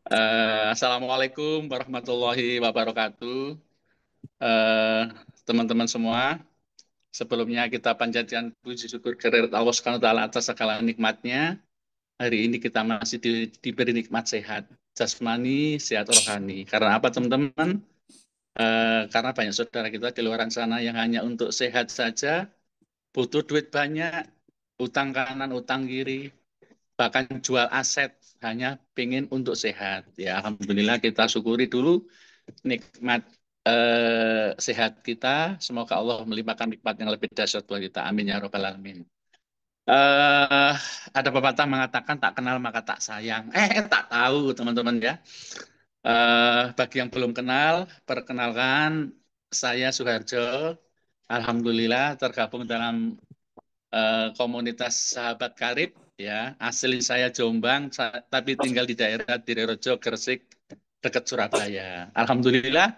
Assalamualaikum warahmatullahi wabarakatuh. Eh, Teman-teman semua, sebelumnya kita panjatkan puji syukur kehadirat Allah Subhanahu wa taala atas segala nikmatnya. Hari ini kita masih diberi nikmat sehat, jasmani, sehat rohani. Karena apa, teman-teman? Karena banyak saudara kita di luar sana yang hanya untuk sehat saja, butuh duit banyak, utang kanan, utang kiri, bahkan jual aset hanya pengen untuk sehat. Ya, alhamdulillah kita syukuri dulu nikmat sehat kita. Semoga Allah melimpahkan nikmat yang lebih dahsyat buat kita. Amin ya robbal alamin. Eh, ada pepatah mengatakan tak kenal maka tak sayang. Tak tahu teman-teman ya. Bagi yang belum kenal, perkenalkan saya Suharjo. Alhamdulillah tergabung dalam komunitas sahabat karib ya. Asli saya Jombang, tapi tinggal di daerah Direrojo, Gresik, dekat Surabaya. Alhamdulillah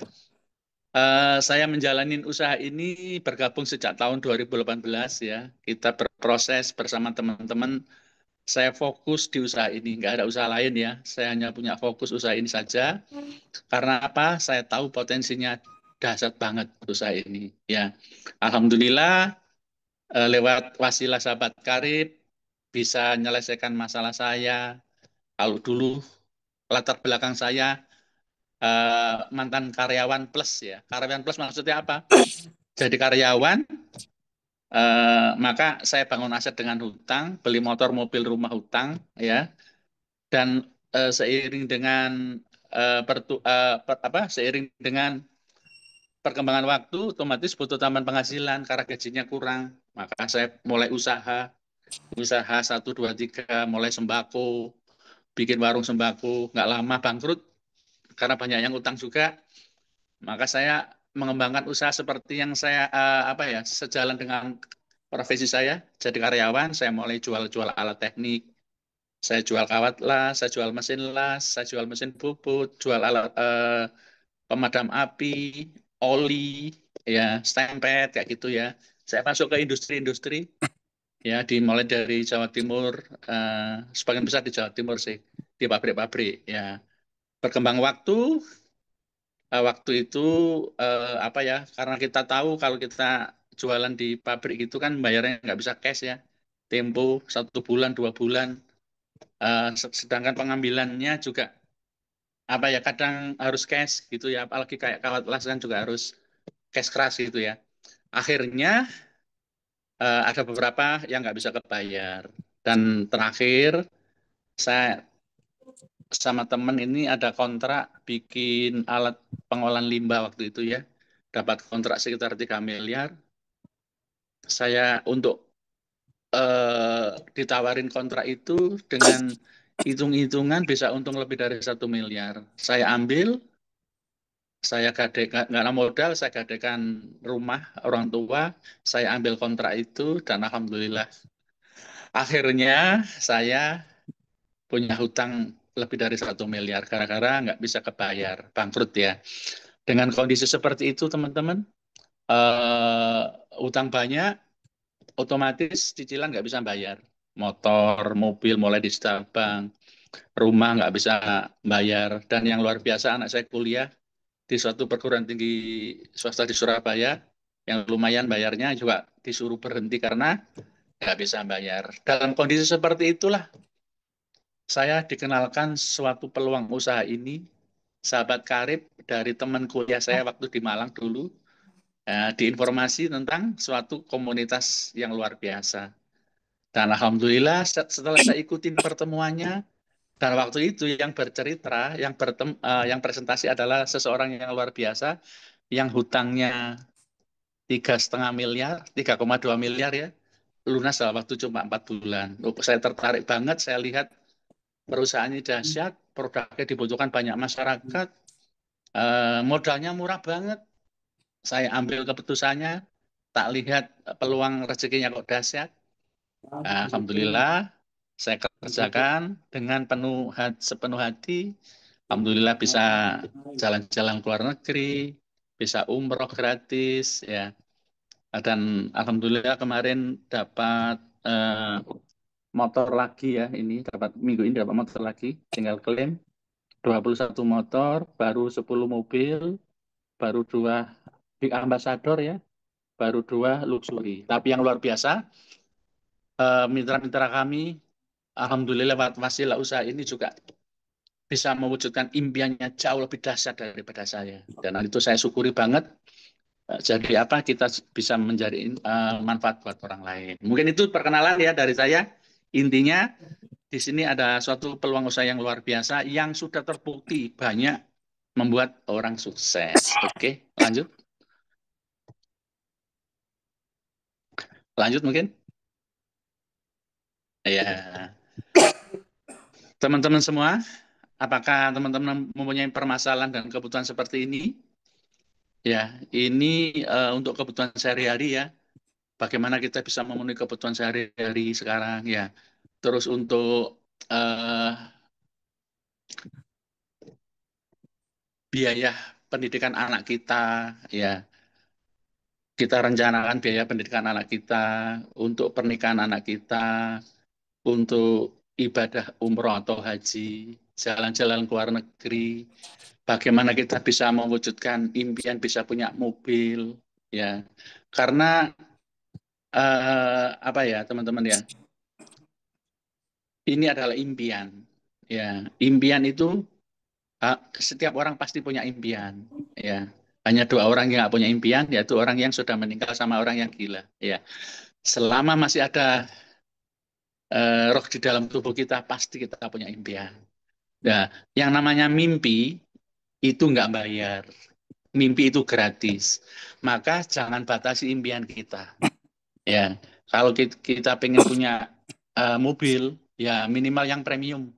saya menjalani usaha ini bergabung sejak tahun 2018 ya. Kita berproses bersama teman-teman. Saya fokus di usaha ini, nggak ada usaha lain ya. Saya hanya punya fokus usaha ini saja. Karena apa? Saya tahu potensinya dahsyat banget usaha ini. Ya, alhamdulillah lewat wasilah sahabat karib bisa menyelesaikan masalah saya. Kalau dulu latar belakang saya mantan karyawan plus ya. Karyawan plus maksudnya apa? Jadi karyawan, maka saya bangun aset dengan hutang, beli motor, mobil, rumah hutang, ya. Dan seiring dengan seiring dengan perkembangan waktu, otomatis butuh tambahan penghasilan karena gajinya kurang. Maka saya mulai usaha satu dua tiga, mulai sembako, bikin warung sembako, nggak lama bangkrut karena banyak yang utang juga. Maka saya mengembangkan usaha seperti yang saya sejalan dengan profesi saya jadi karyawan. Saya mulai jual-jual alat teknik, saya jual kawat las, saya jual mesin las, saya jual mesin bubut, jual alat pemadam api, oli, ya stempet kayak gitu ya. Saya masuk ke industri-industri ya, dimulai dari Jawa Timur, sebagian besar di Jawa Timur sih, di pabrik-pabrik ya. Berkembang waktu, waktu itu karena kita tahu kalau kita jualan di pabrik itu kan bayarnya nggak bisa cash ya, tempo 1 bulan 2 bulan. Sedangkan pengambilannya juga kadang harus cash gitu ya, apalagi kayak kawat las kan juga harus cash keras gitu ya. Akhirnya ada beberapa yang nggak bisa kebayar, dan terakhir saya sama temen ini ada kontrak bikin alat pengolahan limbah waktu itu ya, dapat kontrak sekitar 3 miliar. Saya untuk ditawarin kontrak itu dengan hitung-hitungan bisa untung lebih dari 1 miliar. Saya ambil, saya gadekan, nggak ada modal, saya gadekan rumah orang tua, saya ambil kontrak itu, dan alhamdulillah akhirnya saya punya hutang lebih dari 1 miliar gara-gara nggak bisa kebayar, bangkrut ya. Dengan kondisi seperti itu, teman-teman, eh, utang banyak, otomatis cicilan nggak bisa bayar. Motor, mobil mulai disita bank, rumah nggak bisa bayar. Dan yang luar biasa, anak saya kuliah di suatu perguruan tinggi swasta di Surabaya, yang lumayan bayarnya juga disuruh berhenti karena nggak bisa bayar. Dalam kondisi seperti itulah, saya dikenalkan suatu peluang usaha ini, sahabat karib dari teman kuliah saya waktu di Malang dulu, diinformasi tentang suatu komunitas yang luar biasa. Dan alhamdulillah setelah saya ikutin pertemuannya, dan waktu itu yang bercerita, yang presentasi adalah seseorang yang luar biasa, yang hutangnya 3,5 miliar, 3,2 miliar ya, lunas dalam waktu cuma 4 bulan. Oh, saya tertarik banget, saya lihat perusahaan ini dahsyat, produknya dibutuhkan banyak masyarakat, modalnya murah banget. Saya ambil keputusannya, tak lihat peluang rezekinya kok dahsyat. Alhamdulillah, saya kerjakan dengan sepenuh hati. Alhamdulillah bisa jalan-jalan ke luar negeri, bisa umroh gratis, ya. Dan alhamdulillah kemarin dapat motor lagi ya, ini dapat minggu ini dapat motor lagi, tinggal klaim. 21 motor, baru 10 mobil, baru 2 big ambassador ya, baru 2 luxury. Tapi yang luar biasa, mitra-mitra kami, alhamdulillah lewat wasilah usaha ini juga bisa mewujudkan impiannya jauh lebih dahsyat daripada saya. Dan hal itu saya syukuri banget. Jadi apa kita bisa menjadi manfaat buat orang lain. Mungkin itu perkenalan ya dari saya. Intinya di sini ada suatu peluang usaha yang luar biasa yang sudah terbukti banyak membuat orang sukses. Oke, lanjut. Lanjut mungkin. Ya, teman-teman semua, apakah teman-teman mempunyai permasalahan dan kebutuhan seperti ini? Ya, ini untuk kebutuhan sehari-hari ya. Bagaimana kita bisa memenuhi kebutuhan sehari-hari sekarang ya. Terus untuk biaya pendidikan anak kita ya. Kita rencanakan biaya pendidikan anak kita, untuk pernikahan anak kita, untuk ibadah umroh atau haji, jalan-jalan ke luar negeri, bagaimana kita bisa mewujudkan impian bisa punya mobil, ya. Karena apa ya teman-teman ya, ini adalah impian, ya. Impian itu setiap orang pasti punya impian, ya. Hanya 2 orang yang nggak punya impian, yaitu orang yang sudah meninggal sama orang yang gila, ya. Selama masih ada roh di dalam tubuh kita, pasti kita punya impian. Nah, yang namanya mimpi itu nggak bayar. Mimpi itu gratis. Maka jangan batasi impian kita. Ya, kalau kita pengen punya mobil, ya minimal yang premium.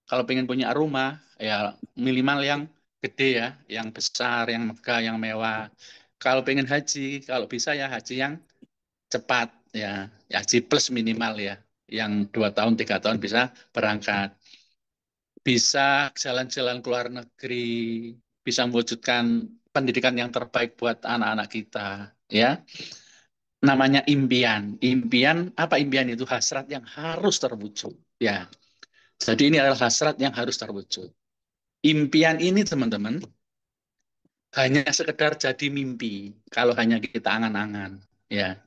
Kalau pengen punya rumah, ya minimal yang gede ya, yang besar, yang megah, yang mewah. Kalau pengen haji, kalau bisa ya haji yang cepat ya, haji plus minimal ya, yang 2 tahun 3 tahun bisa berangkat, bisa jalan-jalan ke luar negeri, bisa mewujudkan pendidikan yang terbaik buat anak-anak kita ya. Namanya impian. Impian apa? Impian itu hasrat yang harus terwujud ya. Jadi ini adalah hasrat yang harus terwujud. Impian ini teman-teman hanya sekedar jadi mimpi kalau hanya kita angan-angan ya.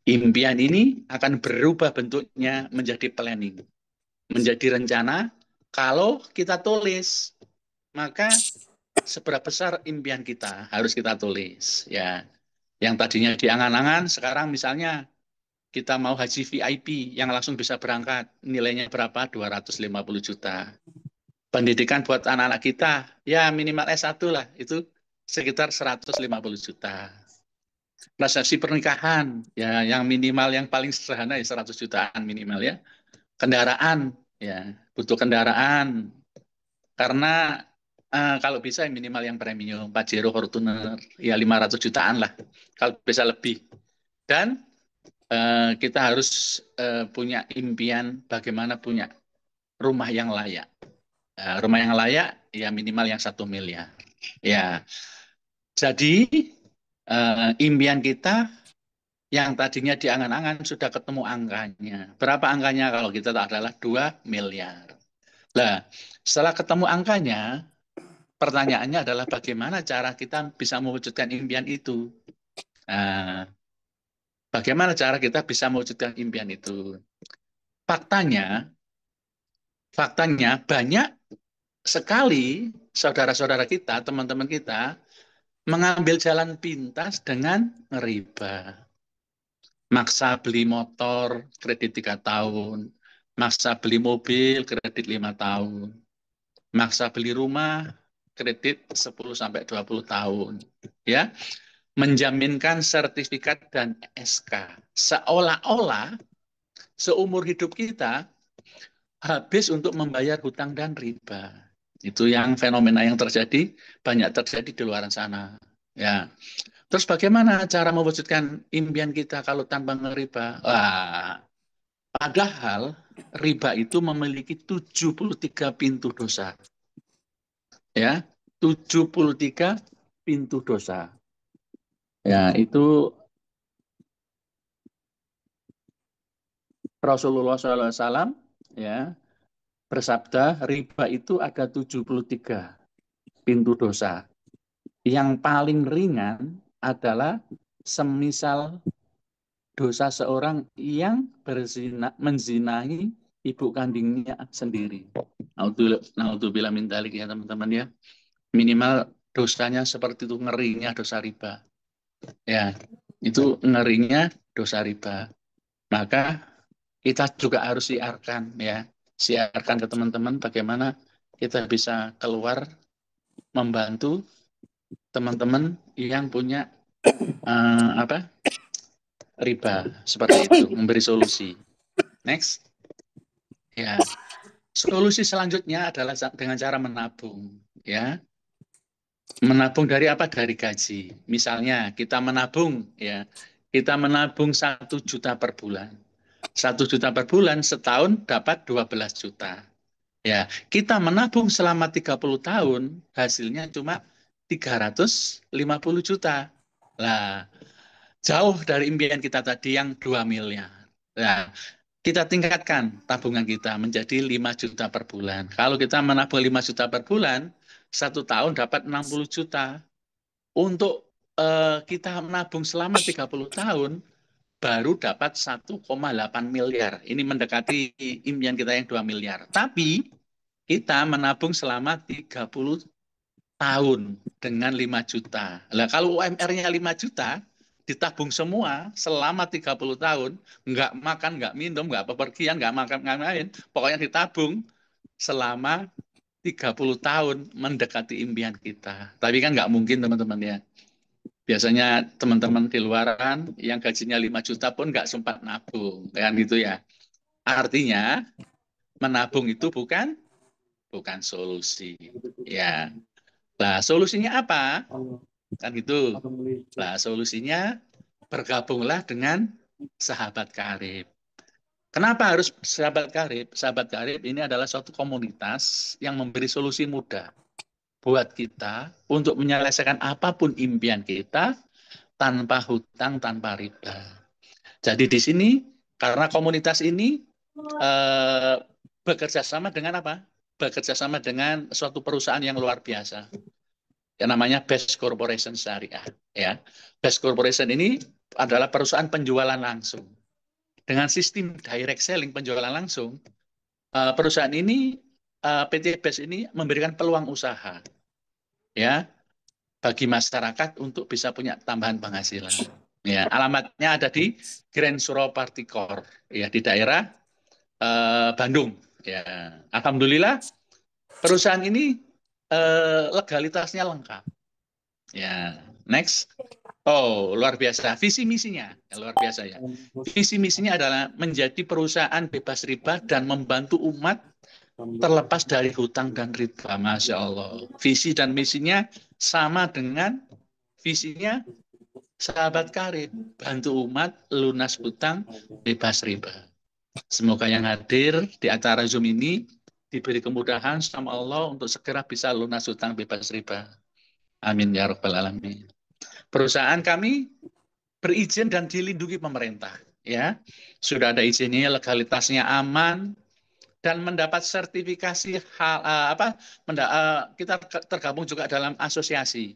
Impian ini akan berubah bentuknya menjadi planning, menjadi rencana. Kalau kita tulis, maka seberapa besar impian kita harus kita tulis ya. Yang tadinya diangan-angan, sekarang misalnya kita mau haji VIP yang langsung bisa berangkat, nilainya berapa? 250 juta. Pendidikan buat anak-anak kita, ya minimal S1 lah, itu sekitar 150 juta. Resepsi pernikahan, ya yang minimal yang paling sederhana ya 100 jutaan minimal ya. Kendaraan, ya butuh kendaraan. Karena kalau bisa minimal yang premium, Pajero, Fortuner, ya 500 jutaan lah. Kalau bisa lebih. Dan kita harus punya impian bagaimana punya rumah yang layak. Rumah yang layak ya minimal yang 1 miliar. Ya, jadi impian kita yang tadinya diangan-angan sudah ketemu angkanya. Berapa angkanya kalau kita adalah 2 miliar. Nah, setelah ketemu angkanya, pertanyaannya adalah bagaimana cara kita bisa mewujudkan impian itu. Nah, bagaimana cara kita bisa mewujudkan impian itu? Faktanya, faktanya banyak sekali saudara-saudara kita, teman-teman kita, mengambil jalan pintas dengan riba. Maksa beli motor, kredit 3 tahun. Maksa beli mobil, kredit 5 tahun. Maksa beli rumah, kredit 10 sampai 20 tahun. Ya, menjaminkan sertifikat dan SK. Seolah-olah seumur hidup kita habis untuk membayar hutang dan riba. Itu yang fenomena yang terjadi, banyak terjadi di luar sana. Ya. Terus bagaimana cara mewujudkan impian kita kalau tanpa ngeriba? Wah, padahal riba itu memiliki 73 pintu dosa. Ya, 73 pintu dosa. Ya, itu Rasulullah SAW ya bersabda, riba itu ada 73 pintu dosa. Yang paling ringan adalah semisal dosa seorang yang menzinahi ibu kandungnya sendiri. Naudzubillah min dzalik ya teman-teman ya. Minimal dosanya seperti itu, ngerinya dosa riba. Ya, itu ngerinya dosa riba. Maka kita juga harus siarkan ya. Siarkan ke teman-teman bagaimana kita bisa keluar membantu teman-teman yang punya apa riba seperti itu, memberi solusi. Next, ya solusi selanjutnya adalah dengan cara menabung, ya. Menabung dari apa? Dari gaji. Misalnya kita menabung, ya, kita menabung 1 juta per bulan. 1 juta per bulan setahun dapat 12 juta. Ya, kita menabung selama 30 tahun, hasilnya cuma 350 juta. Lah, jauh dari impian kita tadi yang 2 miliar. Nah, kita tingkatkan tabungan kita menjadi 5 juta per bulan. Kalau kita menabung 5 juta per bulan, 1 tahun dapat 60 juta. Untuk kita menabung selama 30 tahun, baru dapat 1,8 miliar. Ini mendekati impian kita yang 2 miliar. Tapi kita menabung selama 30 tahun dengan 5 juta. Nah, kalau UMR-nya 5 juta, ditabung semua selama 30 tahun, nggak makan, nggak minum, nggak bepergian, nggak makan, nggak main, pokoknya ditabung selama 30 tahun mendekati impian kita. Tapi kan nggak mungkin teman-teman ya. Biasanya teman-teman di luaran yang gajinya 5 juta pun nggak sempat nabung. Kan gitu ya. Artinya menabung itu bukan solusi. Ya. Nah, solusinya apa? Kan gitu. Nah, solusinya bergabunglah dengan sahabat karib. Kenapa harus sahabat karib? Sahabat karib ini adalah suatu komunitas yang memberi solusi mudah buat kita untuk menyelesaikan apapun impian kita tanpa hutang, tanpa riba. Jadi di sini karena komunitas ini eh, bekerja sama dengan apa? Bekerja sama dengan suatu perusahaan yang luar biasa yang namanya Best Corporation Syariah. Ya, Best Corporation ini adalah perusahaan penjualan langsung. Dengan sistem direct selling penjualan langsung, perusahaan ini PT Best ini memberikan peluang usaha, ya, bagi masyarakat untuk bisa punya tambahan penghasilan. Ya, alamatnya ada di Grand Suropati Core, ya, di daerah Bandung. Ya, alhamdulillah perusahaan ini legalitasnya lengkap. Ya, next. Oh, luar biasa. Visi misinya, ya, luar biasa ya. Visi misinya adalah menjadi perusahaan bebas riba dan membantu umat terlepas dari hutang dan riba. Masya Allah. Visi dan misinya sama dengan visinya sahabat karib. Bantu umat lunas hutang bebas riba. Semoga yang hadir di acara Zoom ini diberi kemudahan sama Allah untuk segera bisa lunas hutang bebas riba. Amin ya rabbal alamin. Perusahaan kami berizin dan dilindungi pemerintah, ya. Sudah ada izinnya, legalitasnya aman dan mendapat sertifikasi hal apa kita tergabung juga dalam asosiasi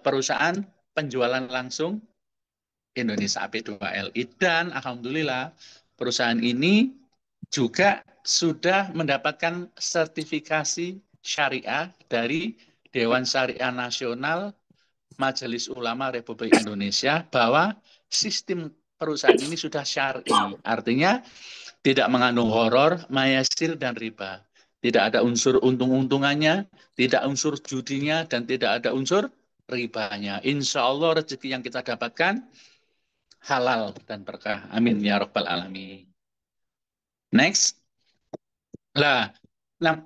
perusahaan penjualan langsung Indonesia AP2LI dan alhamdulillah perusahaan ini juga sudah mendapatkan sertifikasi syariah dari Dewan Syariah Nasional Majelis Ulama Republik Indonesia bahwa sistem perusahaan ini sudah syar'i. Artinya tidak mengandung horor, mayasir, dan riba. Tidak ada unsur untung-untungannya, tidak unsur judinya, dan tidak ada unsur ribanya. Insya Allah rezeki yang kita dapatkan halal dan berkah. Amin ya rabbal alamin. Next. Lah,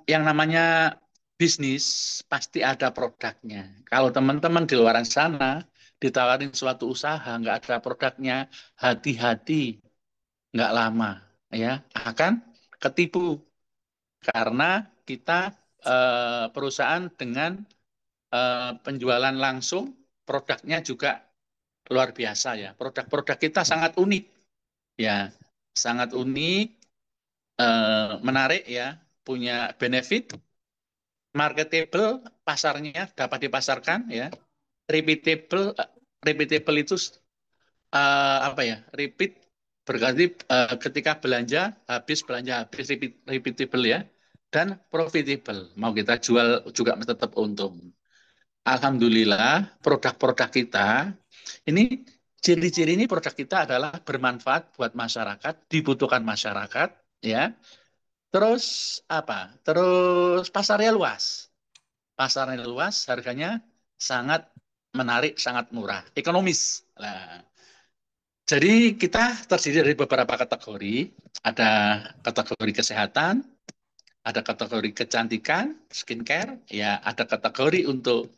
yang namanya bisnis pasti ada produknya. Kalau teman-teman di luar sana ditawarin suatu usaha nggak ada produknya, hati-hati, nggak lama ya akan ketipu karena kita perusahaan dengan penjualan langsung produknya juga luar biasa ya. Produk-produk kita sangat unik ya, sangat unik menarik ya, punya benefit, marketable, pasarnya dapat dipasarkan ya, repeatable, repeatable itu apa ya? Repeat berarti ketika belanja habis repeatable ya, dan profitable. Mau kita jual juga tetap untung. Alhamdulillah produk-produk kita ini ciri-ciri ini produk kita adalah bermanfaat buat masyarakat, dibutuhkan masyarakat, ya. Terus apa? Terus pasarnya luas. Pasarnya luas, harganya sangat menarik, sangat murah, ekonomis. Nah, jadi kita terdiri dari beberapa kategori. Ada kategori kesehatan, ada kategori kecantikan, skincare, ya, ada kategori untuk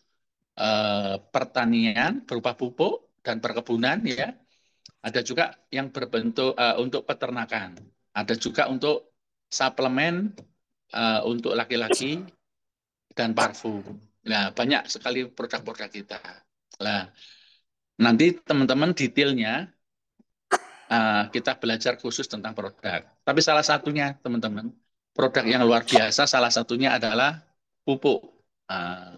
pertanian berupa pupuk dan perkebunan, ya. Ada juga yang berbentuk untuk peternakan. Ada juga untuk suplemen untuk laki-laki dan parfum. Nah, banyak sekali produk-produk kita. Nah, nanti teman-teman detailnya kita belajar khusus tentang produk. Tapi salah satunya, teman-teman, produk yang luar biasa, salah satunya adalah pupuk. Uh,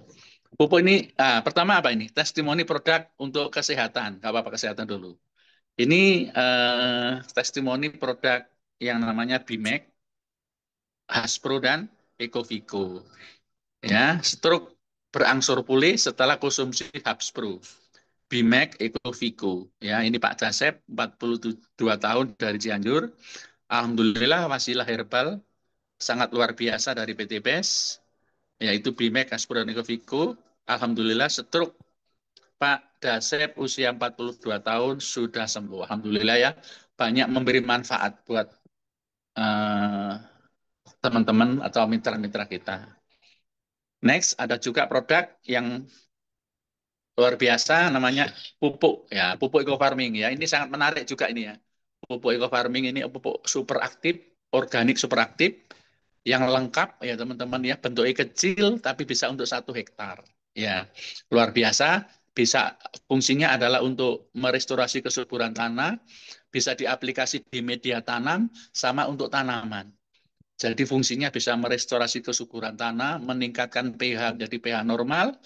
Pupuk ini, pertama apa ini? Testimoni produk untuk kesehatan. Gak apa-apa, kesehatan dulu. Ini testimoni produk yang namanya Bimek, Haspro, dan Ecovico. Ya, stroke berangsur pulih setelah konsumsi Haspro. Bimek Ecovico. Ya, ini Pak Dasep, 42 tahun dari Cianjur. Alhamdulillah wasilah herbal sangat luar biasa dari PT BES, yaitu Bimek, Haspro, dan Ecovico. Alhamdulillah stroke Pak Dasep usia 42 tahun sudah sembuh. Alhamdulillah ya, banyak memberi manfaat buat teman-teman atau mitra-mitra kita. Next, ada juga produk yang luar biasa namanya pupuk ya, pupuk eco farming ya. Ini sangat menarik juga ini ya. Pupuk eco farming ini pupuk super aktif, organik super aktif yang lengkap ya teman-teman ya, bentuknya kecil tapi bisa untuk 1 hektar. Ya, luar biasa. Bisa fungsinya adalah untuk merestorasi kesuburan tanah, bisa diaplikasi di media tanam sama untuk tanaman. Jadi fungsinya bisa merestorasi kesuburan tanah, meningkatkan pH menjadi pH normal,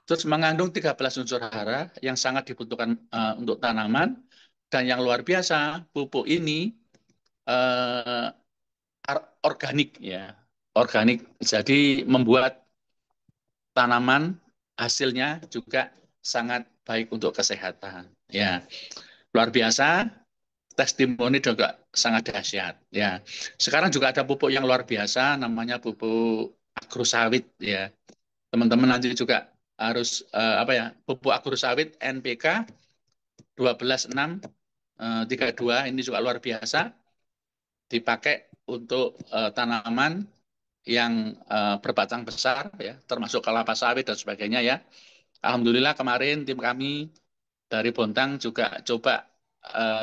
terus mengandung 13 unsur hara yang sangat dibutuhkan untuk tanaman, dan yang luar biasa, pupuk ini uh, organik ya, organik. Jadi membuat tanaman hasilnya juga sangat baik untuk kesehatan. Ya, luar biasa. Testimoni juga sangat dahsyat. Ya, sekarang juga ada pupuk yang luar biasa, namanya pupuk agrosawit. Ya, teman-teman nanti juga harus apa ya, pupuk agrosawit NPK 12632 ini juga luar biasa, dipakai untuk tanaman yang berbatang besar ya, termasuk kelapa sawit dan sebagainya ya. Alhamdulillah kemarin tim kami dari Bontang juga coba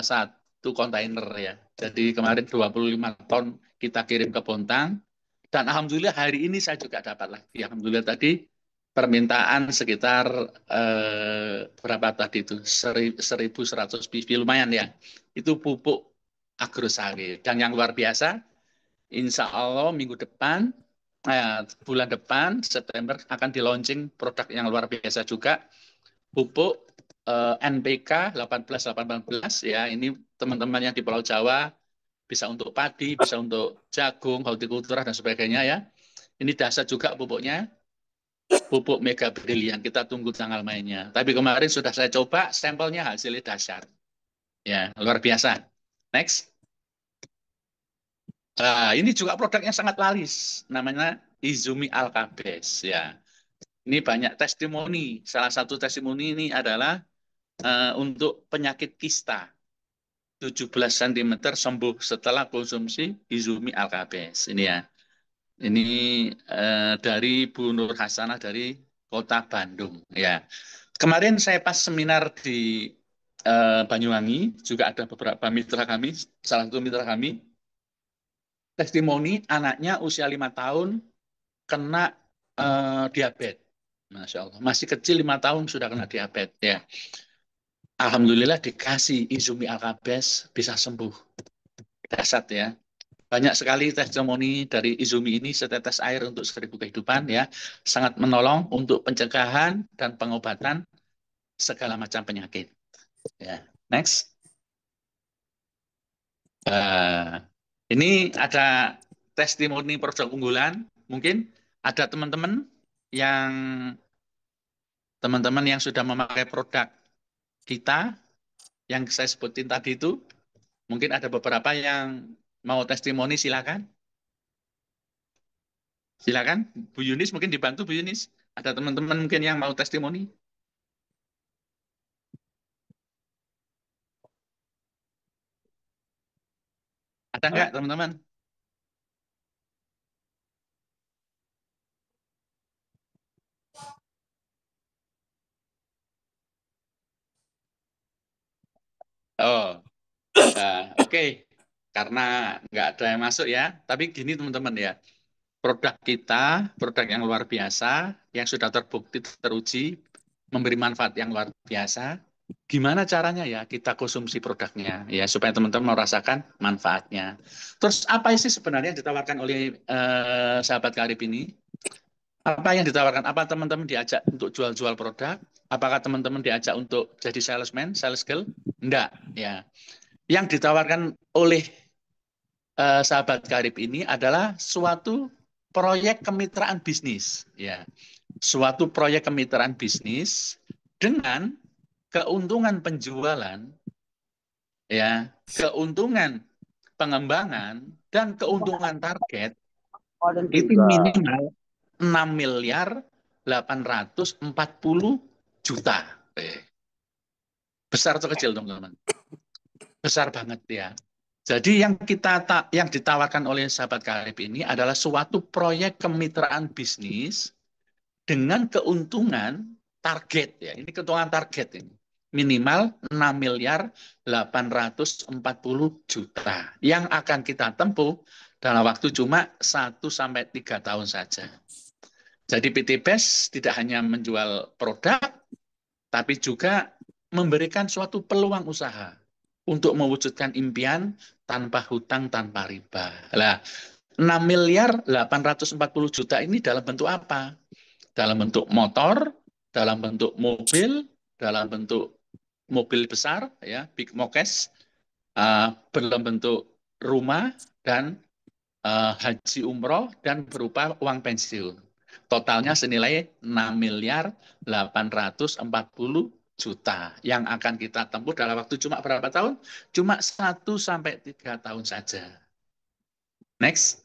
1 kontainer ya. Jadi kemarin 25 ton kita kirim ke Bontang, dan alhamdulillah hari ini saya juga dapat lagi. Alhamdulillah tadi permintaan sekitar berapa tadi itu? 1.100 biji, lumayan ya. Itu pupuk agrosawit. Dan yang luar biasa, insya Allah minggu depan, bulan depan, September, akan di launching produk yang luar biasa juga, pupuk NPK 18818 ya. Ini teman-teman yang di Pulau Jawa bisa untuk padi, bisa untuk jagung, hortikultura dan sebagainya ya. Ini dahsyat juga pupuknya, pupuk Mega Brilian. Kita tunggu tanggal mainnya. Tapi kemarin sudah saya coba, sampelnya hasilnya dahsyat. Ya, luar biasa. Next. Ini juga produk yang sangat laris, namanya Izumi Alkabes ya. Ini banyak testimoni. Salah satu testimoni ini adalah untuk penyakit kista. 17 cm sembuh setelah konsumsi Izumi Alkabes. Ini ya. Ini dari Bu Nur Hasanah dari Kota Bandung ya. Kemarin saya pas seminar di Banyuwangi, juga ada beberapa mitra kami, salah satu mitra kami, testimoni anaknya usia 5 tahun kena diabetes. Masya Allah, masih kecil 5 tahun sudah kena diabetes ya. Alhamdulillah dikasih Izumi Alkabes bisa sembuh. Dasar ya. Banyak sekali testimoni dari Izumi ini, setetes air untuk 1000 kehidupan ya, sangat menolong untuk pencegahan dan pengobatan segala macam penyakit. Ya, next. Ini ada testimoni produk unggulan. Mungkin ada teman-teman yang sudah memakai produk kita yang saya sebutin tadi itu. Mungkin ada beberapa yang mau testimoni, silakan. Silakan, Bu Yunis, mungkin dibantu Bu Yunis. Ada teman-teman mungkin yang mau testimoni. Ada nggak teman-teman? Oh, oke. Karena nggak ada yang masuk ya. Tapi gini teman-teman ya, produk kita, produk yang luar biasa, yang sudah terbukti, teruji, memberi manfaat yang luar biasa. Gimana caranya ya kita konsumsi produknya ya supaya teman-teman merasakan manfaatnya. Terus apa sih sebenarnya yang ditawarkan oleh sahabat karib ini? Apa yang ditawarkan? Apa teman-teman diajak untuk jual-jual produk? Apakah teman-teman diajak untuk jadi salesman, sales girl? Enggak, ya. Yang ditawarkan oleh sahabat karib ini adalah suatu proyek kemitraan bisnis, ya. Suatu proyek kemitraan bisnis dengan keuntungan penjualan, ya, keuntungan pengembangan dan keuntungan target itu minimal 6.840.000.000. Besar atau kecil, teman-teman? Besar banget ya. Jadi yang ditawarkan oleh sahabat karib ini adalah suatu proyek kemitraan bisnis dengan keuntungan target ya. Ini keuntungan target ini. Minimal 6.840.000.000 yang akan kita tempuh dalam waktu cuma 1 sampai 3 tahun saja. Jadi PT BES tidak hanya menjual produk, tapi juga memberikan suatu peluang usaha untuk mewujudkan impian tanpa hutang, tanpa riba. Nah, 6.840.000.000 ini dalam bentuk apa? Dalam bentuk motor, dalam bentuk mobil, dalam bentuk mobil besar, ya, big mokes, dalam bentuk rumah dan haji umroh dan berupa uang pensiun. Totalnya senilai 6.840.000.000 yang akan kita tempuh dalam waktu cuma berapa tahun? Cuma 1 sampai 3 tahun saja. Next.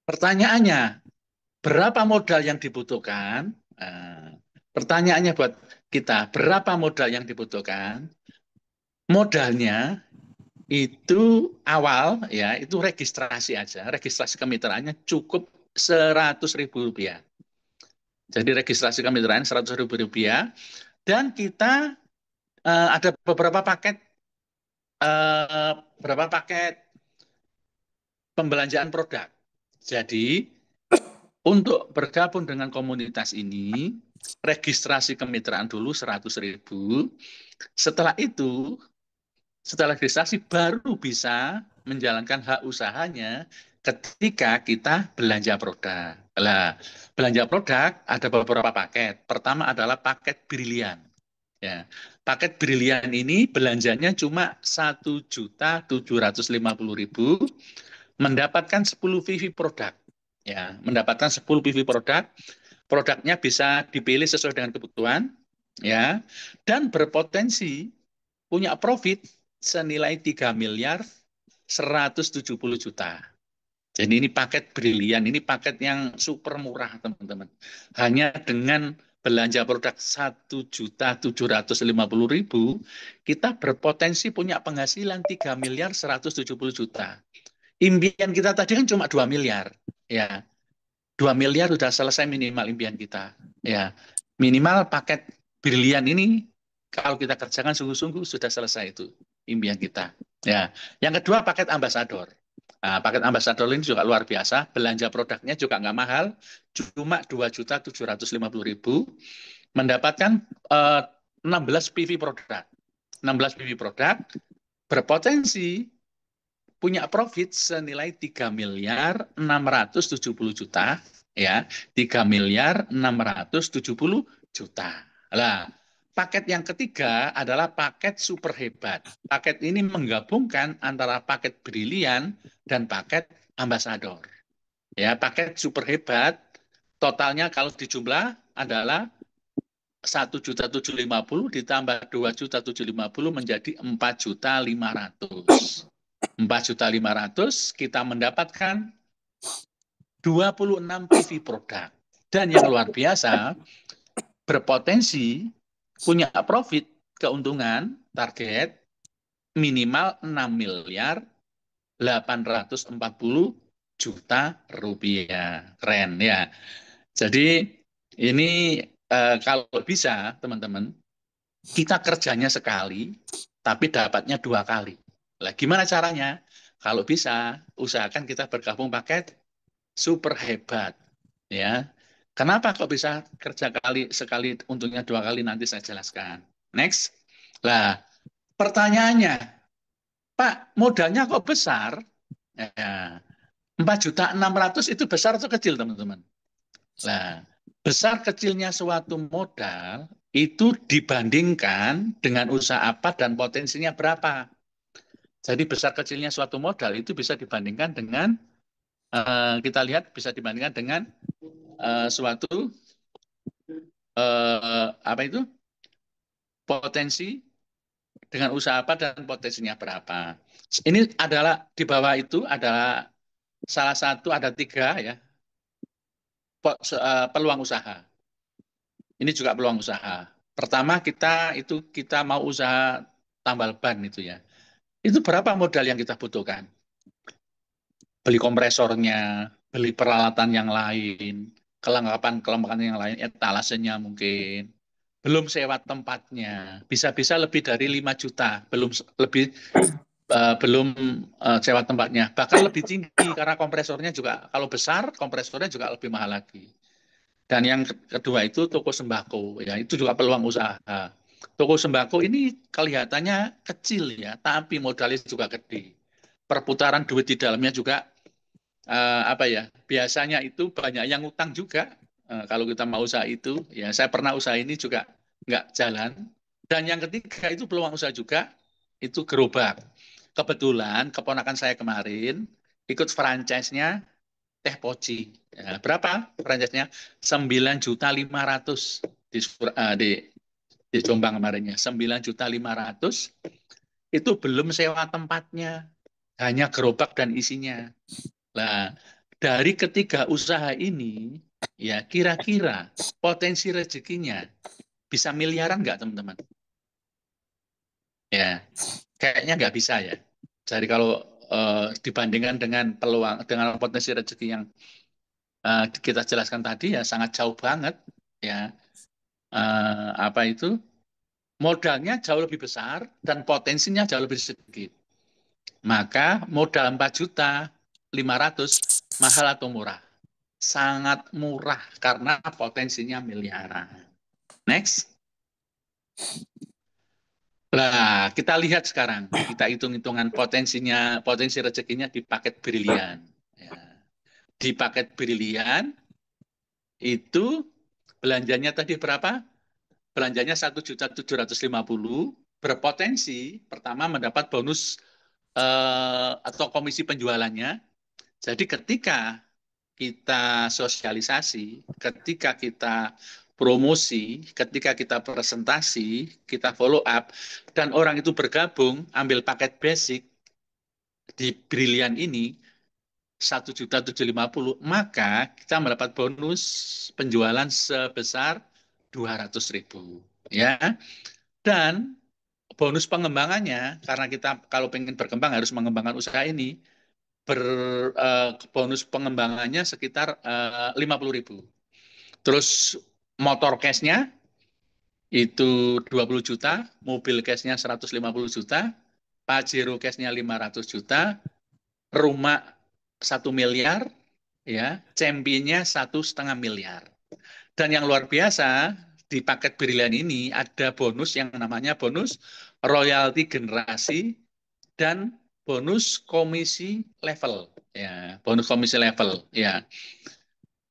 Pertanyaannya, berapa modal yang dibutuhkan? Pertanyaannya buat kita, berapa modal yang dibutuhkan? Modalnya itu awal ya itu registrasi aja, registrasi kemitraannya cukup 100.000 rupiah. Jadi registrasi kemitraan 100.000 rupiah dan kita ada beberapa paket pembelanjaan produk. Jadi untuk bergabung dengan komunitas ini registrasi kemitraan dulu 100.000. Setelah itu setelah registrasi baru bisa menjalankan hak usahanya ketika kita belanja produk. Nah, belanja produk ada beberapa paket. Pertama adalah paket brilian. Ya, paket brilian ini belanjanya cuma 1.750.000 mendapatkan 10 PV produk. Ya, mendapatkan 10 PV produk. Produknya bisa dipilih sesuai dengan kebutuhan, ya, dan berpotensi punya profit senilai 3.170.000.000. Jadi ini paket brilian, ini paket yang super murah teman-teman. Hanya dengan belanja produk 1.750.000, kita berpotensi punya penghasilan 3.170.000.000. Impian kita tadi kan cuma 2 miliar, ya. 2 miliar sudah selesai minimal impian kita, ya. Minimal paket brilian ini kalau kita kerjakan sungguh-sungguh sudah selesai itu impian kita. Ya, yang kedua paket ambasador. Nah, paket ambasador ini juga luar biasa. Belanja produknya juga nggak mahal, cuma 2.750.000 mendapatkan 16 PV produk. 16 PV produk berpotensi punya profit senilai 3.670.000.000 ya, 3.670.000.000. Lah, paket yang ketiga adalah paket super hebat. Paket ini menggabungkan antara paket brilian dan paket ambasador. Ya, paket super hebat totalnya kalau dijumlah adalah 1.750.000 ditambah 2.750.000 menjadi 4.500.000. 4.500.000 kita mendapatkan 26 PV produk. Dan yang luar biasa, berpotensi punya profit keuntungan target minimal 6.840.000.000 Keren ya. Jadi ini kalau bisa teman-teman, kita kerjanya sekali, tapi dapatnya 2 kali. Lah, gimana caranya? Kalau bisa, usahakan kita bergabung paket super hebat. Ya, kenapa kok bisa kerja sekali, untungnya 2 kali, nanti saya jelaskan. Next. Lah, pertanyaannya, Pak, modalnya kok besar? Ya, 4.600.000 itu besar atau kecil, teman-teman? Nah, besar kecilnya suatu modal itu dibandingkan dengan usaha apa dan potensinya berapa. Jadi besar kecilnya suatu modal itu bisa dibandingkan dengan kita lihat bisa dibandingkan dengan suatu apa itu potensi dengan usaha apa dan potensinya berapa. Ini adalah di bawah itu adalah salah satu ada 3 ya peluang usaha. Ini juga peluang usaha. Pertama kita mau usaha tambal ban itu ya. Itu berapa modal yang kita butuhkan? Beli kompresornya, beli peralatan yang lain, kelengkapan yang lain, etalasenya mungkin. Belum sewa tempatnya. Bisa-bisa lebih dari 5 juta, belum sewa tempatnya. Bahkan lebih tinggi karena kompresornya juga kalau besar kompresornya juga lebih mahal lagi. Dan yang kedua itu toko sembako, ya itu juga peluang usaha. Toko sembako ini kelihatannya kecil ya, tapi modalnya juga gede. Perputaran duit di dalamnya juga apa ya? Biasanya itu banyak yang utang juga. Kalau kita mau usaha itu, ya saya pernah usaha ini juga nggak jalan. Dan yang ketiga itu peluang usaha juga, itu gerobak. Kebetulan keponakan saya kemarin ikut franchise-nya Teh Poci. Ya, berapa franchise-nya? 9.500.000 di Jombang kemarinnya. 9.500.000 itu belum sewa tempatnya, hanya gerobak dan isinya. Nah, dari ketiga usaha ini, ya kira-kira potensi rezekinya bisa miliaran nggak teman-teman? Ya, kayaknya nggak bisa ya. Jadi kalau dibandingkan dengan peluang, dengan potensi rezeki yang kita jelaskan tadi ya sangat jauh banget ya. Apa itu modalnya jauh lebih besar dan potensinya jauh lebih sedikit. Maka modal 4.500.000 mahal atau murah? Sangat murah karena potensinya miliaran. Next. Nah, kita lihat sekarang, kita hitung-hitungan potensi rezekinya di paket brilian. Ya. Di paket brilian itu belanjanya tadi berapa? Belanjanya 1.750.000, berpotensi pertama mendapat bonus atau komisi penjualannya. Jadi ketika kita sosialisasi, ketika kita promosi, ketika kita presentasi, kita follow up, dan orang itu bergabung, ambil paket basic di Brilian ini, 1.750.000, maka kita mendapat bonus penjualan sebesar 200.000. Ya, dan bonus pengembangannya, karena kita kalau ingin berkembang harus mengembangkan usaha ini, bonus pengembangannya sekitar 50.000. Terus motor cashnya itu 20 juta, mobil cashnya 150 juta, Pajero cashnya 500 juta, rumah 1 miliar, ya, championnya 1,5 miliar. Dan yang luar biasa, di paket brilian ini ada bonus yang namanya bonus royalti generasi dan bonus komisi level. Ya, bonus komisi level. Ya,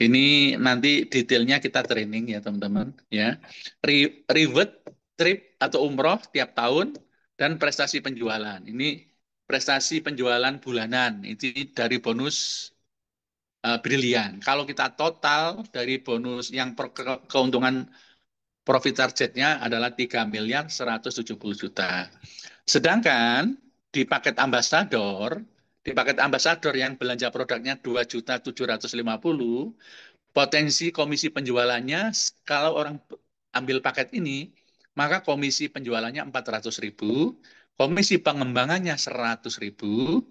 ini nanti detailnya kita training ya teman-teman. Ya, reward trip atau umroh tiap tahun dan prestasi penjualan. Ini prestasi penjualan bulanan. Itu dari bonus brilian. Kalau kita total dari bonus yang keuntungan profit targetnya adalah 3 miliar 170 juta. Sedangkan di paket ambasador yang belanja produknya 2.750, potensi komisi penjualannya kalau orang ambil paket ini, maka komisi penjualannya 400.000, komisi pengembangannya 100.000,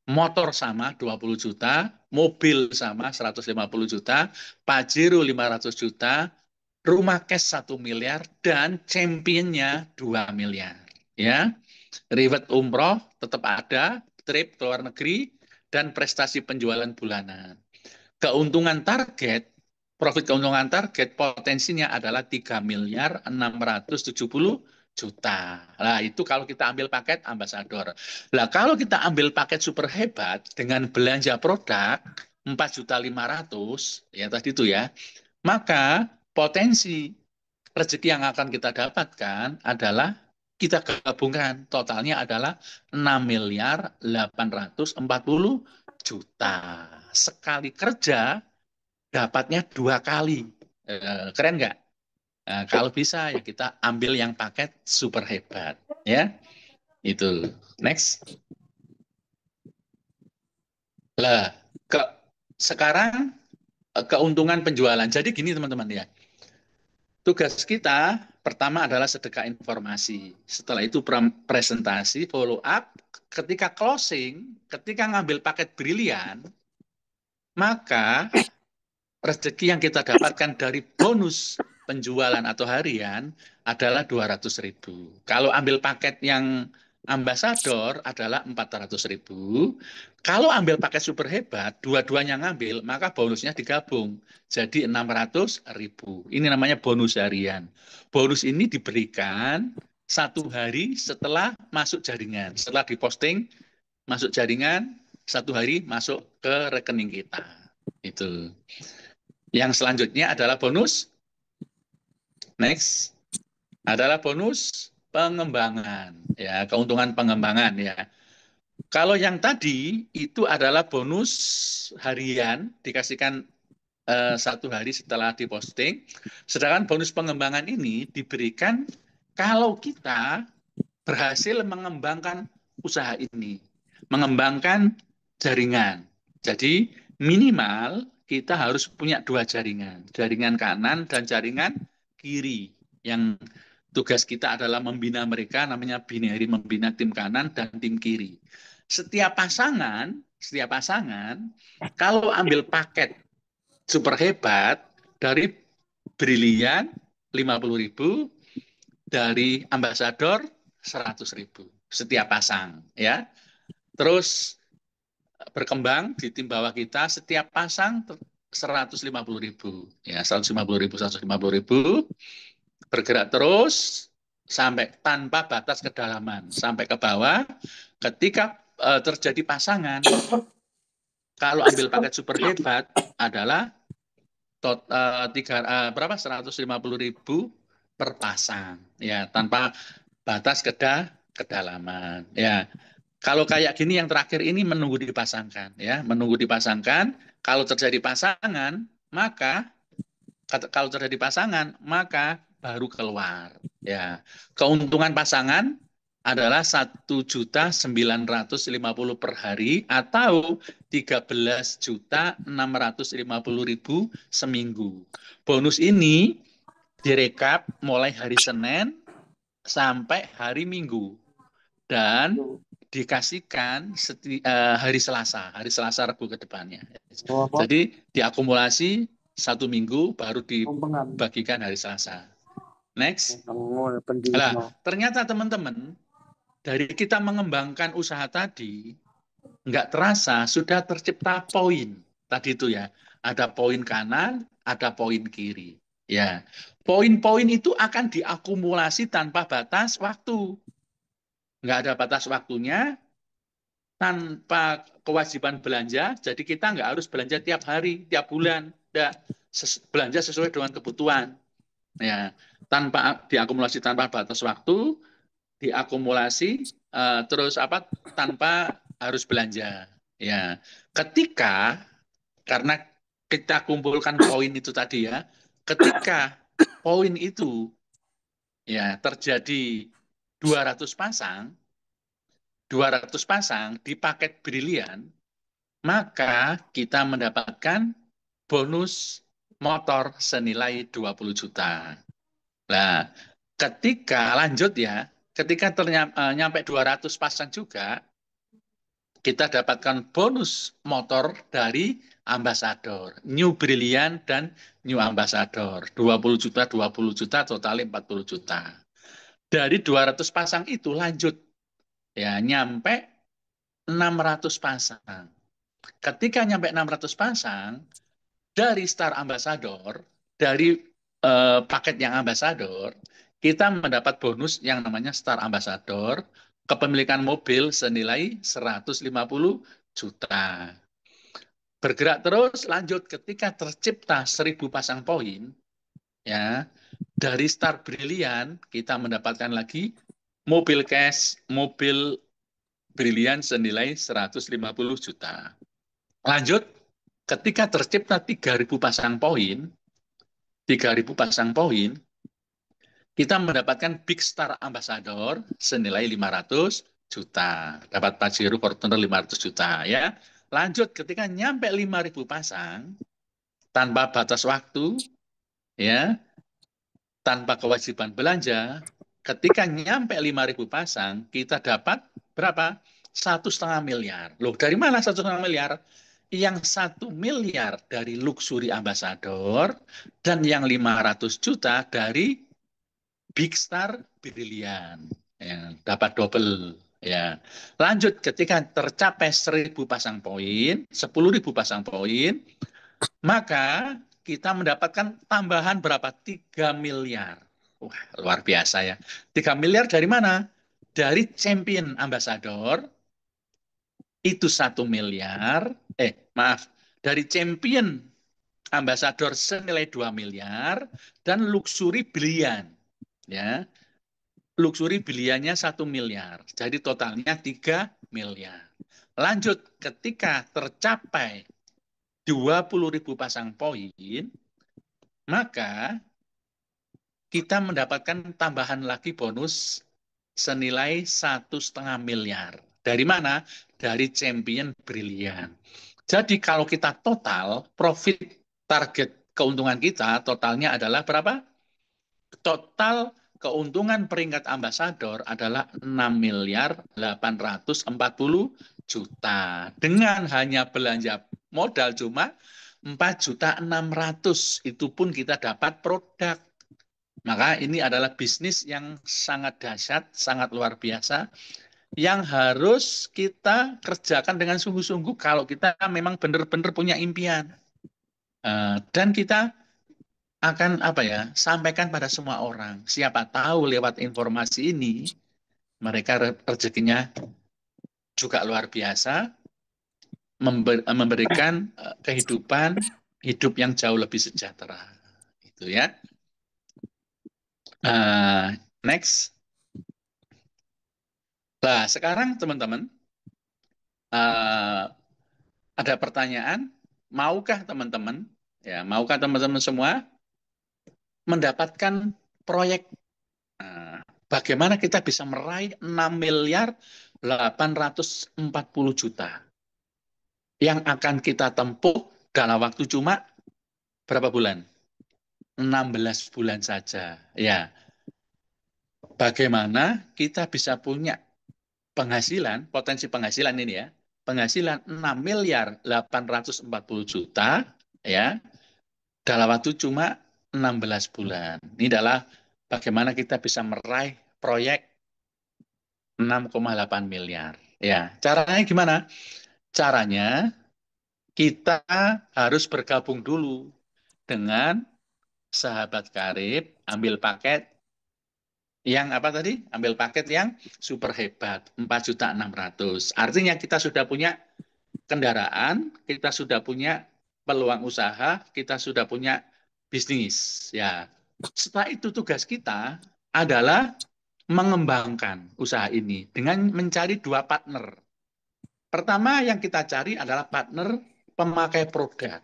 motor sama 20 juta, mobil sama 150 juta, Pajero 500 juta, rumah cash 1 miliar, dan championnya 2 miliar. Ya, reward umroh tetap ada, trip ke luar negeri, dan prestasi penjualan bulanan. Keuntungan target, profit keuntungan target potensinya adalah 3 miliar 670 juta. Nah, itu kalau kita ambil paket ambasador. Nah, kalau kita ambil paket super hebat dengan belanja produk 4.500.000, ya tadi itu ya, maka potensi rezeki yang akan kita dapatkan adalah kita gabungkan totalnya adalah 6 miliar 840 juta. Sekali kerja dapatnya 2 kali. Keren nggak? Nah, kalau bisa ya kita ambil yang paket super hebat. Ya, itu. Next. Lah, ke sekarang keuntungan penjualan. Jadi gini teman-teman ya. Tugas kita pertama adalah sedekah informasi. Setelah itu presentasi, follow up. Ketika closing, ketika ngambil paket brilian, maka rezeki yang kita dapatkan dari bonus penjualan atau harian adalah 200.000. Kalau ambil paket yang ambasador adalah 400.000. Kalau ambil paket super hebat, dua-duanya ngambil, maka bonusnya digabung. Jadi 600.000. Ini namanya bonus harian. Bonus ini diberikan 1 hari setelah masuk jaringan. Setelah diposting, masuk jaringan, 1 hari masuk ke rekening kita. Itu. Yang selanjutnya adalah bonus. Next adalah bonus pengembangan, ya, keuntungan pengembangan ya. Kalau yang tadi itu adalah bonus harian dikasihkan 1 hari setelah diposting. Sedangkan bonus pengembangan ini diberikan kalau kita berhasil mengembangkan usaha ini, mengembangkan jaringan. Jadi minimal kita harus punya 2 jaringan, jaringan kanan dan jaringan kiri. Yang tugas kita adalah membina mereka, namanya binary, membina tim kanan dan tim kiri. Setiap pasangan kalau ambil paket super hebat dari brilian 50.000, dari ambasador 100.000 setiap pasang ya. Terus berkembang di tim bawah kita setiap pasang 150.000 ya, 150.000 bergerak terus sampai tanpa batas kedalaman sampai ke bawah. Ketika terjadi pasangan, kalau ambil paket super hebat adalah berapa, 150.000 per pasang ya, tanpa batas kedalaman ya. Kalau kayak gini yang terakhir ini menunggu dipasangkan ya, menunggu dipasangkan. Kalau terjadi pasangan maka baru keluar ya. Keuntungan pasangan adalah 1.950.000 per hari atau 13.650.000 seminggu. Bonus ini direkap mulai hari Senin sampai hari Minggu dan dikasihkan hari Selasa, Rabu ke depannya. Jadi diakumulasi 1 minggu baru dibagikan hari Selasa. Next. Nah, ternyata teman-teman, dari kita mengembangkan usaha tadi, nggak terasa sudah tercipta poin. Tadi itu ya, ada poin kanan, ada poin kiri. Ya, poin-poin itu akan diakumulasi tanpa batas waktu. Nggak ada batas waktunya, tanpa kewajiban belanja, jadi kita nggak harus belanja tiap hari, tiap bulan, nggak belanja sesuai dengan kebutuhan. Ya, tanpa diakumulasi tanpa batas waktu, diakumulasi terus apa tanpa harus belanja. Ya, ketika karena kita kumpulkan poin itu tadi ya, ketika poin itu ya terjadi 200 pasang, 200 pasang di paket brilian, maka kita mendapatkan bonus motor senilai 20 juta. Nah, ketika lanjut ya, ketika nyampe 200 pasang juga, kita dapatkan bonus motor dari Ambassador, New Brilliant dan New Ambassador. 20 juta, 20 juta, total 40 juta. Dari 200 pasang itu lanjut, ya nyampe 600 pasang. Ketika nyampe 600 pasang, dari Star Ambassador, dari paket yang Ambassador, kita mendapat bonus yang namanya Star Ambassador, kepemilikan mobil senilai 150 juta. Bergerak terus, lanjut ketika tercipta 1000 pasang poin, ya dari Star Brilliant kita mendapatkan lagi mobil cash, mobil Brilliant senilai 150 juta. Lanjut, ketika tercipta 3000 pasang poin, 3000 pasang poin, kita mendapatkan Big Star Ambassador senilai 500 juta. Dapat Pajero Fortuner 500 juta ya. Lanjut ketika nyampe 5000 pasang tanpa batas waktu ya, tanpa kewajiban belanja, ketika nyampe 5000 pasang kita dapat berapa? 1,5 miliar. Loh, dari mana 1,5 miliar? Yang 1 miliar dari Luxury Ambassador dan yang 500 juta dari Big Star Brilliant. Ya, dapat double. Ya. Lanjut, ketika tercapai 1000 pasang poin, 10.000 pasang poin, maka kita mendapatkan tambahan berapa? 3 miliar. Wah, luar biasa ya. 3 miliar dari mana? Dari Champion Ambassador, itu 1 miliar. Maaf. Dari Champion Ambassador senilai 2 miliar, dan Luxury Brilliant. Ya, Luxury beliannya 1 miliar. Jadi totalnya 3 miliar. Lanjut, ketika tercapai 20.000 pasang poin, maka kita mendapatkan tambahan lagi bonus senilai 1,5 miliar. Dari mana? Dari Champion Brilliant. Jadi kalau kita total, profit target keuntungan kita totalnya adalah berapa? Total keuntungan peringkat ambasador adalah 6.840.000.000 dengan hanya belanja modal cuma 4.600.000. Itu pun kita dapat produk. Maka ini adalah bisnis yang sangat dahsyat, sangat luar biasa, yang harus kita kerjakan dengan sungguh-sungguh kalau kita memang benar-benar punya impian. Dan kita akan apa ya, sampaikan pada semua orang. Siapa tahu lewat informasi ini mereka rezekinya juga luar biasa, memberikan kehidupan hidup yang jauh lebih sejahtera. Itu ya. Next. Nah, sekarang teman-teman ada pertanyaan, maukah teman-teman semua mendapatkan proyek? Bagaimana kita bisa meraih 6.840.000.000 yang akan kita tempuh dalam waktu cuma berapa bulan? 16 bulan saja. Ya, bagaimana kita bisa punya penghasilan, potensi penghasilan ini ya, penghasilan 6.840.000.000 ya, dalam waktu cuma 16 bulan. Ini adalah bagaimana kita bisa meraih proyek 6,8 miliar. Ya, caranya gimana? Caranya kita harus bergabung dulu dengan sahabat karib, ambil paket Yang apa tadi? Ambil paket yang super hebat, 4.600.000. Artinya kita sudah punya kendaraan, kita sudah punya peluang usaha, kita sudah punya bisnis. Ya. Setelah itu tugas kita adalah mengembangkan usaha ini dengan mencari dua partner. Pertama yang kita cari adalah partner pemakai produk.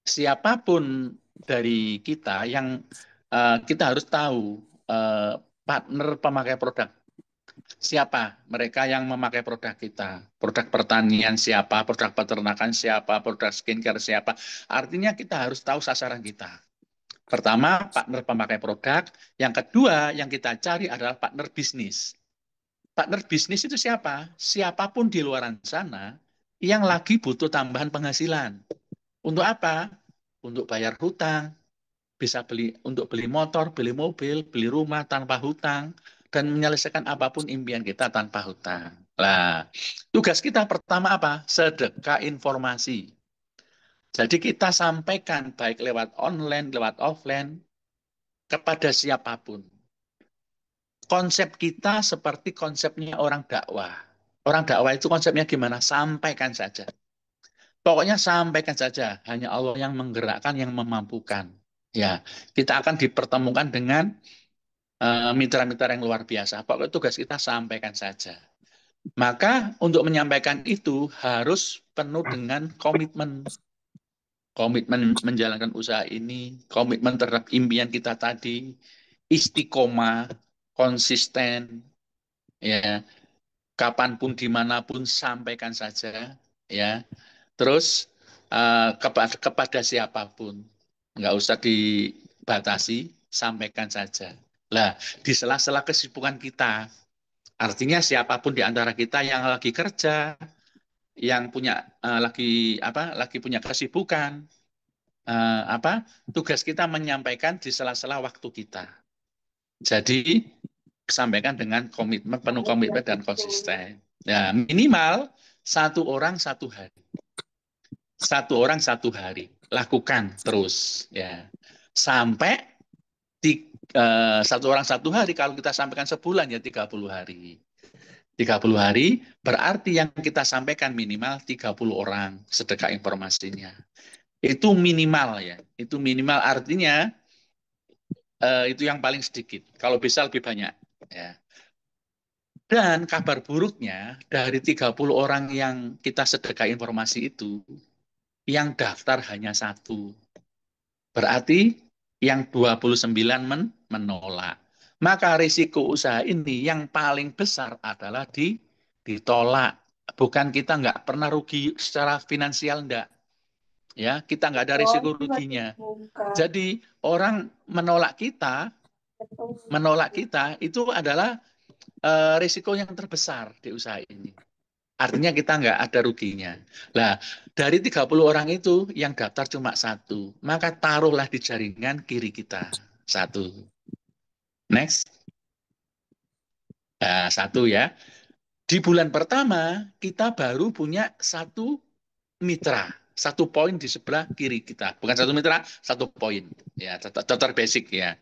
Siapapun dari kita yang kita harus tahu partner pemakai produk. Siapa mereka yang memakai produk kita? Produk pertanian siapa? Produk peternakan siapa? Produk skincare siapa? Artinya kita harus tahu sasaran kita. Pertama, partner pemakai produk. Yang kedua, yang kita cari adalah partner bisnis. Partner bisnis itu siapa? Siapapun di luar sana yang lagi butuh tambahan penghasilan. Untuk apa? Untuk bayar hutang, bisa untuk beli motor, beli mobil, beli rumah tanpa hutang, dan menyelesaikan apapun impian kita tanpa hutang. Nah, tugas kita pertama apa? Sedekah informasi. Jadi kita sampaikan baik lewat online, lewat offline, kepada siapapun. Konsep kita seperti konsepnya orang dakwah. Orang dakwah itu konsepnya gimana? Sampaikan saja. Pokoknya sampaikan saja. Hanya Allah yang menggerakkan, yang memampukan. Ya, kita akan dipertemukan dengan mitra-mitra yang luar biasa. Pokoknya tugas kita sampaikan saja. Maka untuk menyampaikan itu harus penuh dengan komitmen. Komitmen menjalankan usaha ini, komitmen terhadap impian kita tadi, istiqomah, konsisten, ya, kapanpun dimanapun sampaikan saja, ya. Terus kepada siapapun, nggak usah dibatasi, sampaikan saja. Lah, di sela-sela kesibukan kita, artinya siapapun di antara kita yang lagi kerja, yang punya lagi punya kesibukan, tugas kita menyampaikan di sela-sela waktu kita. Jadi sampaikan dengan komitmen, penuh komitmen dan konsisten. Ya, minimal satu orang satu hari. Satu orang satu hari. Lakukan terus, ya. Sampai satu orang satu hari, kalau kita sampaikan sebulan ya 30 hari. 30 hari berarti yang kita sampaikan minimal 30 orang sedekah informasinya. Itu minimal ya. Itu minimal artinya itu yang paling sedikit. Kalau bisa lebih banyak. Ya. Dan kabar buruknya dari 30 orang yang kita sedekah informasi itu, yang daftar hanya satu. Berarti yang 29 menolak. Maka risiko usaha ini yang paling besar adalah ditolak. Bukan kita nggak pernah rugi secara finansial, enggak. Ya, kita nggak ada risiko ruginya. Jadi orang menolak kita itu adalah risiko yang terbesar di usaha ini. Artinya kita nggak ada ruginya. Nah, dari 30 orang itu yang daftar cuma satu. Maka taruhlah di jaringan kiri kita. Satu. Next. Nah, satu ya. Di bulan pertama, kita baru punya satu mitra. Satu poin di sebelah kiri kita. Bukan satu mitra, satu poin. Ya, daftar basic ya.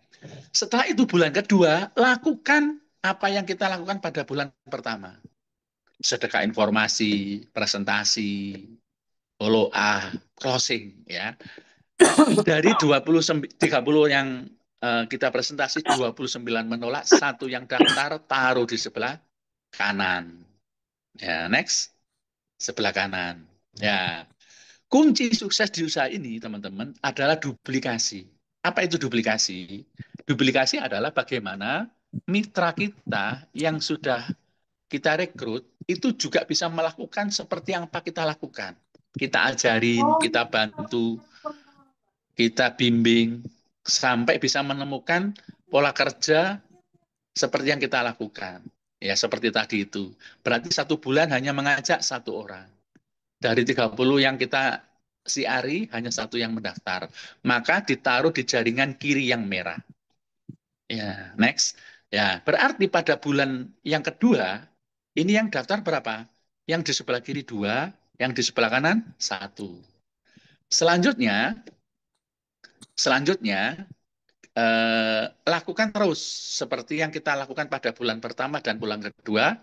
Setelah itu bulan kedua, lakukan apa yang kita lakukan pada bulan pertama. Sedekah informasi, presentasi, follow up, closing ya. Dari 30 yang kita presentasi 29 menolak, satu yang daftar taruh di sebelah kanan. Ya, next. Sebelah kanan. Ya. Kunci sukses di usaha ini, teman-teman, adalah duplikasi. Apa itu duplikasi? Duplikasi adalah bagaimana mitra kita yang sudah kita rekrut itu juga bisa melakukan seperti yang kita lakukan. Kita ajarin, kita bantu, kita bimbing, sampai bisa menemukan pola kerja seperti yang kita lakukan. Ya, seperti tadi itu. Berarti satu bulan hanya mengajak satu orang. Dari 30 yang kita siari, hanya satu yang mendaftar. Maka ditaruh di jaringan kiri yang merah. Ya, next. Ya, berarti pada bulan yang kedua, ini yang daftar berapa? Yang di sebelah kiri 2, yang di sebelah kanan 1. Selanjutnya lakukan terus seperti yang kita lakukan pada bulan pertama dan bulan kedua,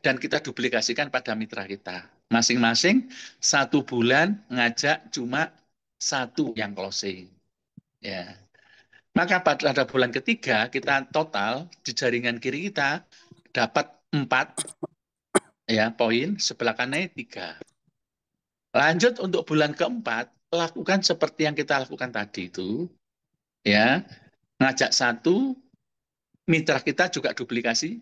dan kita duplikasikan pada mitra kita. Masing-masing 1 bulan ngajak cuma 1 yang closing. Ya. Maka pada bulan ketiga kita total di jaringan kiri kita dapat 4 ya poin, sebelah kanan 3. Lanjut untuk bulan keempat, lakukan seperti yang kita lakukan tadi itu, ya, ngajak 1, mitra kita juga duplikasi,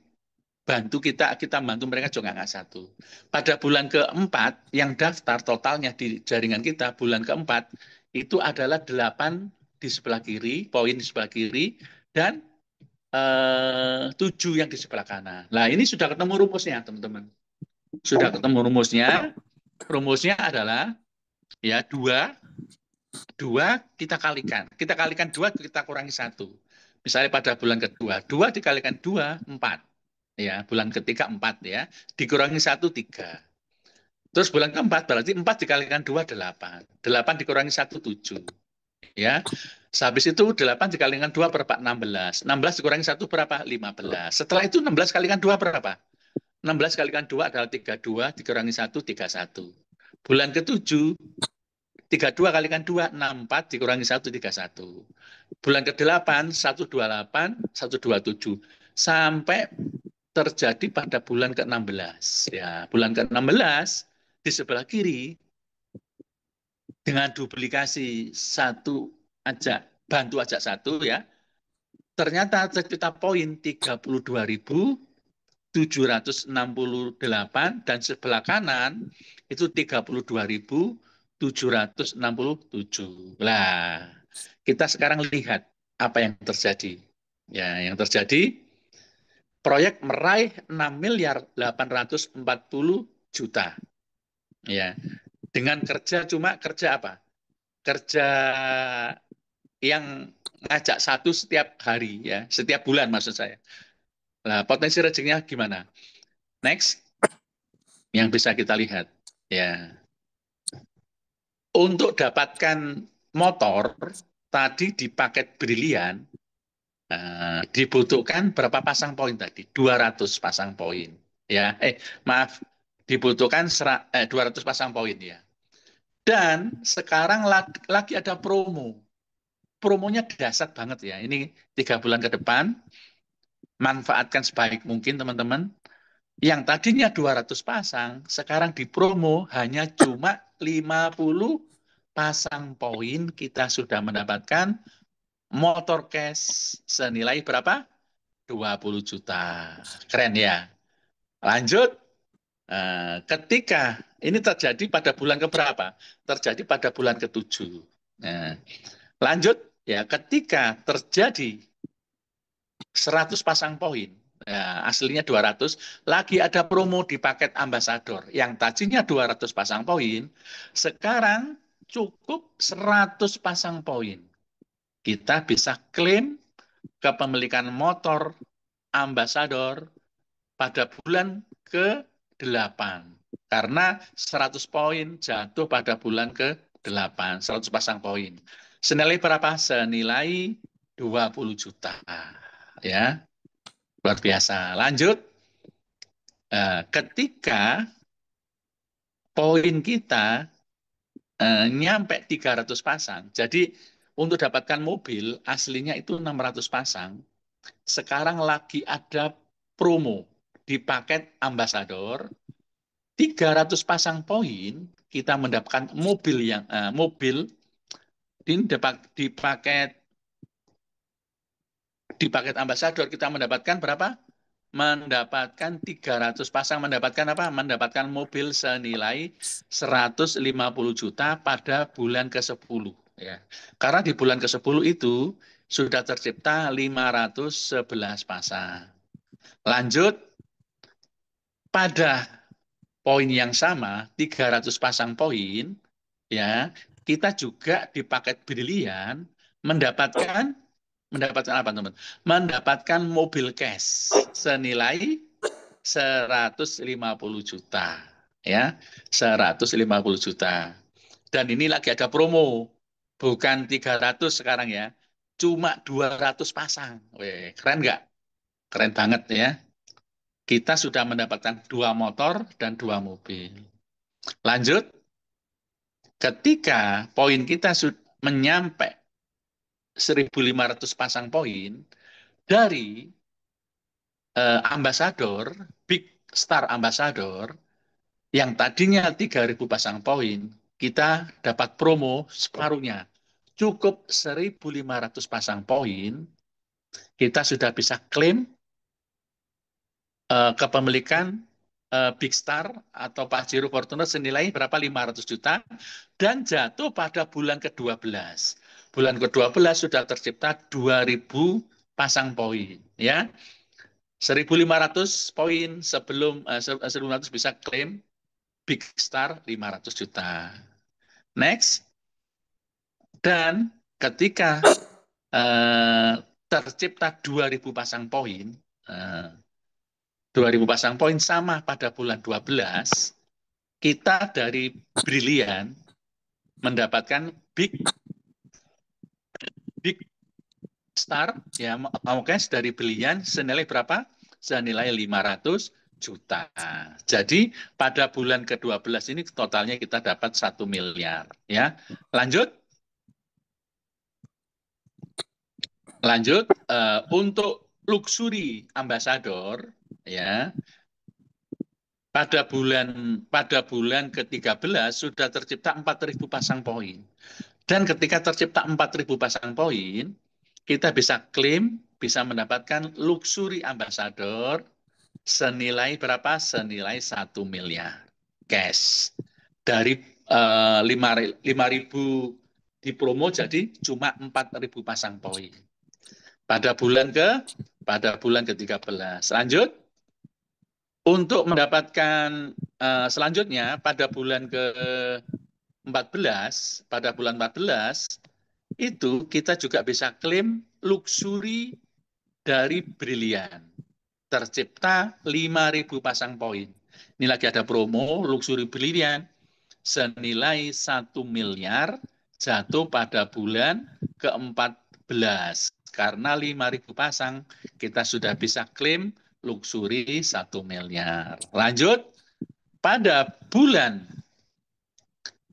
bantu kita bantu mereka juga nggak 1. Pada bulan keempat, yang daftar totalnya di jaringan kita, bulan keempat, itu adalah 8 di sebelah kiri, poin di sebelah kiri, dan 7 yang di sebelah kanan. Nah, ini sudah ketemu rumusnya, teman-teman. Sudah ketemu rumusnya. Rumusnya adalah ya 2 kita kalikan. Kita kalikan 2, kita kurangi 1. Misalnya pada bulan kedua, 2 dikalikan 2, 4. Ya, bulan ketiga 4 ya. Dikurangi 1, 3. Terus bulan keempat berarti 4 dikalikan 2, 8. 8 dikurangi 1, 7. Ya. Habis itu 8 dikalikan 2 berapa? 16. 16 dikurangi 1 berapa? 15. Setelah itu 16 kalikan 2 berapa? 16 kalikan 2 adalah 32, dikurangi 1, 31. Bulan ke-7, 32 kalikan 2, 64, dikurangi 1, 31. Bulan ke-8, 128, 127. Sampai terjadi pada bulan ke-16. Ya, bulan ke-16 di sebelah kiri dengan duplikasi 1 aja, bantu aja 1 ya. Ternyata tercipta poin 32.768 dan sebelah kanan itu 32.767. Lah, kita sekarang lihat apa yang terjadi. Ya, yang terjadi proyek meraih 6.840.000.000. Ya. Dengan kerja apa? Kerja yang ngajak 1 setiap hari ya, setiap bulan maksud saya. Nah, potensi rezekinya gimana? Next, yang bisa kita lihat ya. Untuk dapatkan motor tadi di paket brilian dibutuhkan berapa pasang poin tadi? 200 pasang poin. Ya, maaf, dibutuhkan 200 pasang poin ya. Dan sekarang lagi ada promo. Promonya dahsyat banget ya. Ini 3 bulan ke depan. Manfaatkan sebaik mungkin teman-teman. Yang tadinya 200 pasang, sekarang di promo hanya cuma 50 pasang poin. Kita sudah mendapatkan motor cash senilai berapa? 20 juta. Keren ya. Lanjut, ketika ini terjadi pada bulan keberapa? Terjadi pada bulan ke-7. Nah, lanjut, ya ketika terjadi 100 pasang poin, ya, aslinya 200, lagi ada promo di paket ambasador. Yang tadinya 200 pasang poin, sekarang cukup 100 pasang poin. Kita bisa klaim kepemilikan motor ambasador pada bulan ke-8. Karena 100 poin jatuh pada bulan ke-8, 100 pasang poin. Senilai berapa? Senilai 20 juta. Ya, luar biasa. Lanjut, ketika poin kita nyampe 300 pasang, jadi untuk dapatkan mobil aslinya itu 600 pasang, sekarang lagi ada promo di paket ambasador 300 pasang poin kita mendapatkan mobil yang di paket ambasador kita mendapatkan berapa? Mendapatkan 300 pasang, mendapatkan apa? Mendapatkan mobil senilai 150 juta pada bulan ke-10 ya. Karena di bulan ke-10 itu sudah tercipta 511 pasang. Lanjut, pada poin yang sama, 300 pasang poin, ya, kita juga di paket brilian mendapatkan apa, teman? Mendapatkan mobil cash senilai 150 juta, ya, 150 juta. Dan ini lagi ada promo, bukan 300 sekarang ya. cuma 200 pasang. Weh, keren nggak? Keren banget ya. Kita sudah mendapatkan 2 motor dan 2 mobil. Lanjut, ketika poin kita menyampai 1.500 pasang poin, dari ambasador, Big Star Ambassador, yang tadinya 3.000 pasang poin, kita dapat promo separuhnya. Cukup 1.500 pasang poin, kita sudah bisa klaim kepemilikan Big Star atau Pajero Fortuner senilai berapa 500 juta dan jatuh pada bulan ke-12. Bulan ke-12 sudah tercipta 2.000 pasang poin ya. 1.500 poin sebelum 1.500 bisa klaim Big Star 500 juta. Next. Dan ketika tercipta 2.000 pasang poin, 2.000 pasang poin sama pada bulan 12, kita dari Brilian mendapatkan Big Star, ya mau cash dari Brilian senilai berapa? Senilai 500 juta. Jadi pada bulan ke-12 ini totalnya kita dapat 1 miliar. Ya, lanjut. Lanjut, untuk luxury ambassador, ya, pada bulan ke-13 sudah tercipta 4.000 pasang poin. Dan ketika tercipta 4.000 pasang poin, kita bisa klaim, bisa mendapatkan luxury ambassador senilai berapa? Senilai 1 miliar cash. Dari 5.000 di promo jadi cuma 4.000 pasang poin. Pada bulan ke-13. Lanjut. Untuk mendapatkan selanjutnya pada bulan ke-14, pada bulan 14 itu kita juga bisa klaim luxury dari Brilian. Tercipta 5.000 pasang poin. Ini lagi ada promo luxury Brilian senilai 1 miliar jatuh pada bulan ke-14. Karena 5.000 pasang kita sudah bisa klaim luxury 1 miliar. Lanjut, pada bulan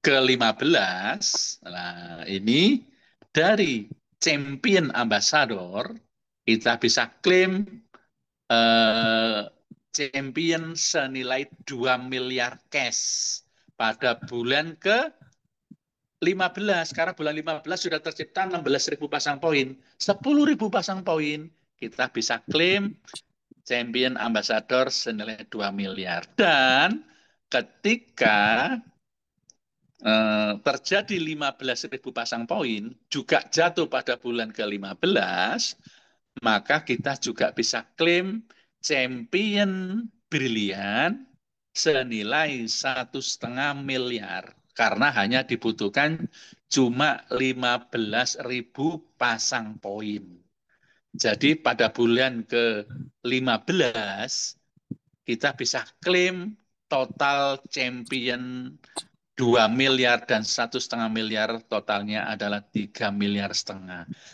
ke-15, nah ini dari Champion Ambassador, kita bisa klaim Champion senilai 2 miliar cash pada bulan ke-15. Karena bulan 15 sudah tercipta 16.000 pasang poin. 10.000 pasang poin, kita bisa klaim Champion Ambassador senilai 2 miliar. Dan ketika terjadi 15.000 pasang poin, juga jatuh pada bulan ke-15, maka kita juga bisa klaim Champion Brilian senilai 1,5 miliar. Karena hanya dibutuhkan cuma 15.000 pasang poin. Jadi pada bulan ke-15 kita bisa klaim total champion 2 miliar dan 1,5 miliar, totalnya adalah 3,5 miliar.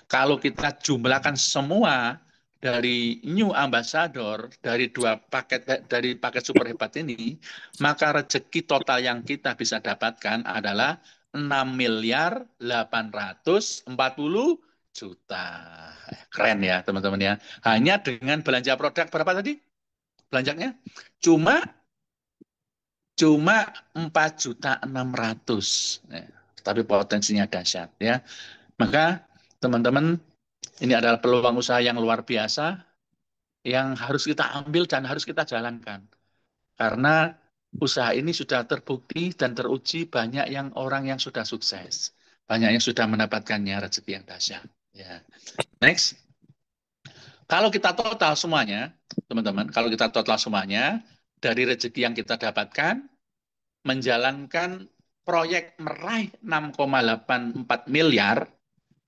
Kalau kita jumlahkan semua dari New Ambassador, dari paket super hebat ini, maka rezeki total yang kita bisa dapatkan adalah 6.840.000.000. Keren ya teman-teman ya. Hanya dengan belanja produk berapa tadi? Belanjanya cuma 4.600.000. Ya, tapi potensinya dahsyat ya. Maka teman-teman, ini adalah peluang usaha yang luar biasa yang harus kita ambil dan harus kita jalankan. Karena usaha ini sudah terbukti dan teruji banyak orang yang sudah sukses. Banyak yang sudah mendapatkannya rezeki yang dahsyat. Ya. Next. Kalau kita total semuanya, teman-teman, kalau kita total semuanya, dari rezeki yang kita dapatkan, menjalankan proyek meraih 6,84 miliar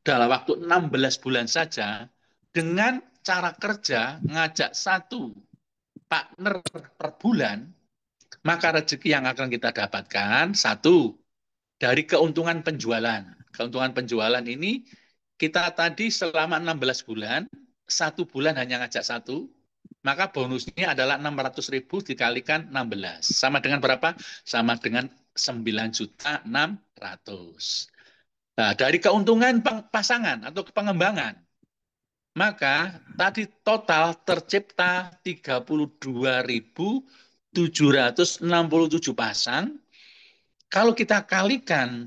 dalam waktu 16 bulan saja, dengan cara kerja ngajak satu partner per bulan, maka rezeki yang akan kita dapatkan, satu, dari keuntungan penjualan. Keuntungan penjualan ini kita tadi selama 16 bulan, 1 bulan hanya ngajak 1, maka bonusnya adalah 600.000 dikalikan 16. Sama dengan berapa? Sama dengan 9.600.000. Nah, dari keuntungan pasangan atau pengembangan, maka tadi total tercipta 32.767 pasang. Kalau kita kalikan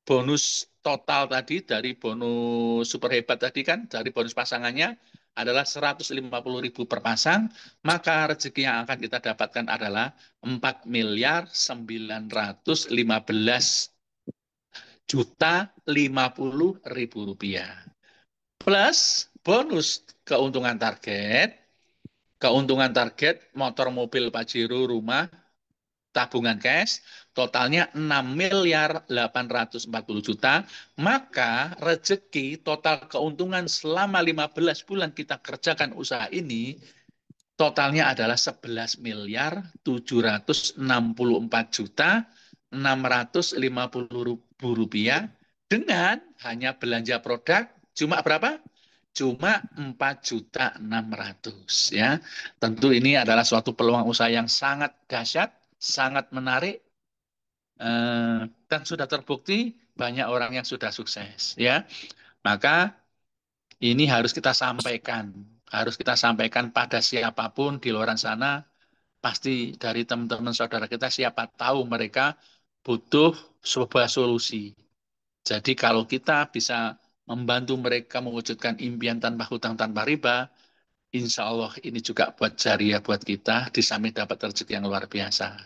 bonus total tadi dari bonus super hebat tadi kan, dari bonus pasangannya adalah 150.000 per pasang, maka rezeki yang akan kita dapatkan adalah 4.915.050.000 rupiah. Plus bonus keuntungan target motor, mobil, Pajero, rumah, tabungan cash, totalnya 6.840.000.000, maka rezeki total keuntungan selama 15 bulan kita kerjakan usaha ini, totalnya adalah 11.764.650.000 rupiah dengan hanya belanja produk cuma berapa? Cuma 4.600.000 ya. Tentu ini adalah suatu peluang usaha yang sangat dahsyat, sangat menarik, dan sudah terbukti banyak orang yang sudah sukses ya. Maka ini harus kita sampaikan pada siapapun di luar sana. Pasti dari teman-teman saudara kita, siapa tahu mereka butuh sebuah solusi. Jadi kalau kita bisa membantu mereka mewujudkan impian tanpa hutang, tanpa riba, insya Allah ini juga buat jariah buat kita, di samping dapat rezeki yang luar biasa.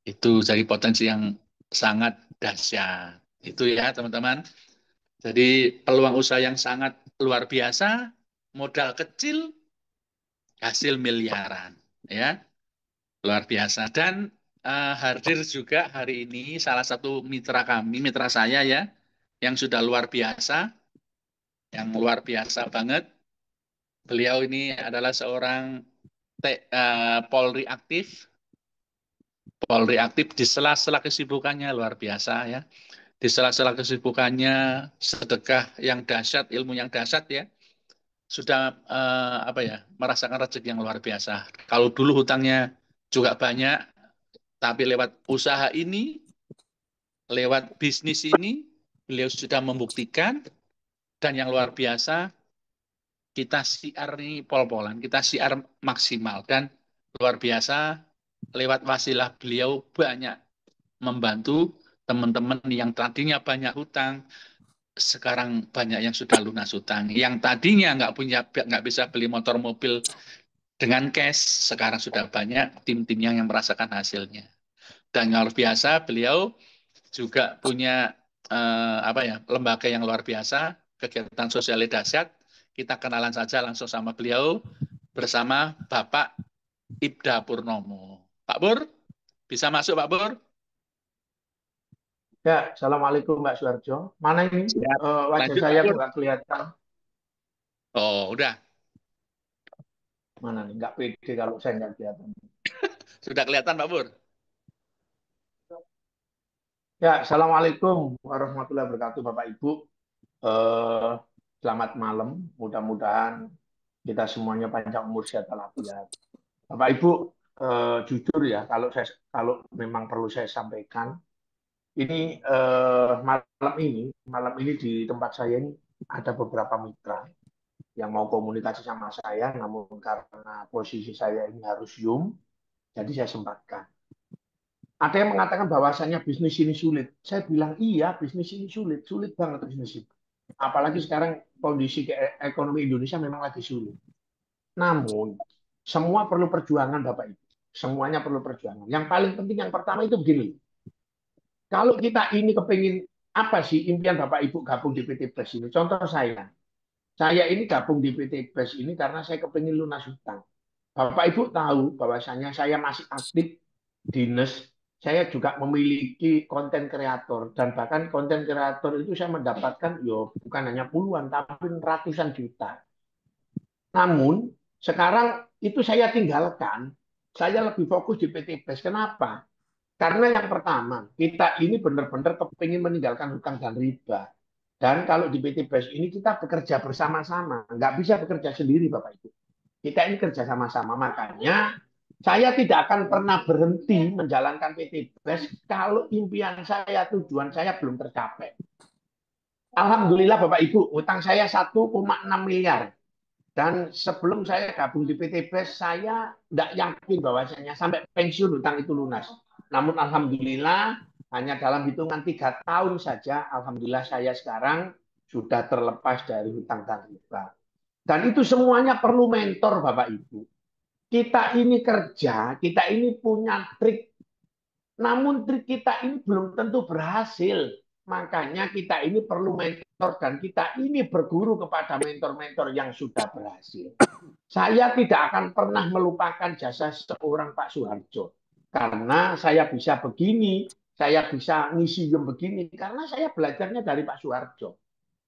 Itu jadi potensi yang sangat dahsyat. Itu ya teman-teman. Jadi peluang usaha yang sangat luar biasa, modal kecil, hasil miliaran. Ya, luar biasa. Dan hadir juga hari ini salah satu mitra kami, mitra saya ya, yang sudah luar biasa, yang luar biasa banget. Beliau ini adalah seorang Polri aktif, di sela-sela kesibukannya luar biasa ya. Di sela-sela kesibukannya, sedekah yang dahsyat, ilmu yang dahsyat ya, sudah merasakan rezeki yang luar biasa. Kalau dulu hutangnya juga banyak, tapi lewat usaha ini, lewat bisnis ini, beliau sudah membuktikan, dan yang luar biasa, kita siar ini pol-polan, kita siar maksimal, dan luar biasa, lewat wasilah beliau banyak membantu teman-teman yang tadinya banyak hutang, sekarang banyak yang sudah lunas hutang. Yang tadinya nggak bisa beli motor, mobil dengan cash, sekarang sudah banyak tim-timnya yang merasakan hasilnya. Dan yang luar biasa, beliau juga punya lembaga yang luar biasa, kegiatan sosial dahsyat. Kita kenalan saja langsung sama beliau bersama Bapak Ibda Purnomo. Pak Pur, bisa masuk Pak Pur? Ya, Assalamualaikum Mbak Suharjo. Mana ini? Siap. Wajah Lanjut Pak saya Pur. kok nggak kelihatan. Oh, udah. Mana nih? Nggak pede kalau saya nggak kelihatan. Sudah kelihatan Pak Pur? Ya, Assalamualaikum warahmatullahi wabarakatuh Bapak Ibu. Eh, Selamat malam. Mudah-mudahan kita semuanya panjang umur sehat walafiat. Bapak Ibu, jujur ya, kalau memang perlu saya sampaikan, ini malam ini di tempat saya ini ada beberapa mitra yang mau komunikasi sama saya, namun karena posisi saya ini harus Zoom, jadi saya sempatkan. Ada yang mengatakan bahwasannya bisnis ini sulit. Saya bilang iya, bisnis ini sulit, sulit banget bisnis ini. Apalagi sekarang kondisi ekonomi Indonesia memang lagi sulit. Namun semua perlu perjuangan, Bapak Ibu. Semuanya perlu perjuangan. Yang paling penting yang pertama itu begini. Kalau kita ini kepingin apa sih impian Bapak Ibu gabung di PT PES ini? Contoh saya ini gabung di PT PES ini karena saya kepingin lunas hutang. Bapak Ibu tahu bahwasanya saya masih aktif dinas, saya juga memiliki konten kreator dan bahkan konten kreator itu saya mendapatkan yo bukan hanya puluhan tapi ratusan juta. Namun sekarang itu saya tinggalkan, saya lebih fokus di PT PES. Kenapa? Karena yang pertama, kita ini benar-benar kepingin meninggalkan hutang dan riba. Dan kalau di PT BES ini kita bekerja bersama-sama, nggak bisa bekerja sendiri Bapak Ibu. Kita ini kerja sama-sama, makanya saya tidak akan pernah berhenti menjalankan PT BES kalau impian saya, tujuan saya belum tercapai. Alhamdulillah Bapak Ibu, utang saya 1,6 miliar. Dan sebelum saya gabung di PT BES, saya tidak yakin bahwasanya sampai pensiun utang itu lunas. Namun Alhamdulillah, hanya dalam hitungan 3 tahun saja, Alhamdulillah saya sekarang sudah terlepas dari hutang dan riba. Dan itu semuanya perlu mentor Bapak Ibu. Kita ini kerja, kita ini punya trik, namun trik kita ini belum tentu berhasil. Makanya kita ini perlu mentor dan kita ini berguru kepada mentor-mentor yang sudah berhasil. Saya tidak akan pernah melupakan jasa seorang Pak Soeharjo. Karena saya bisa begini, saya bisa ngisi begini, karena saya belajarnya dari Pak Soeharjo.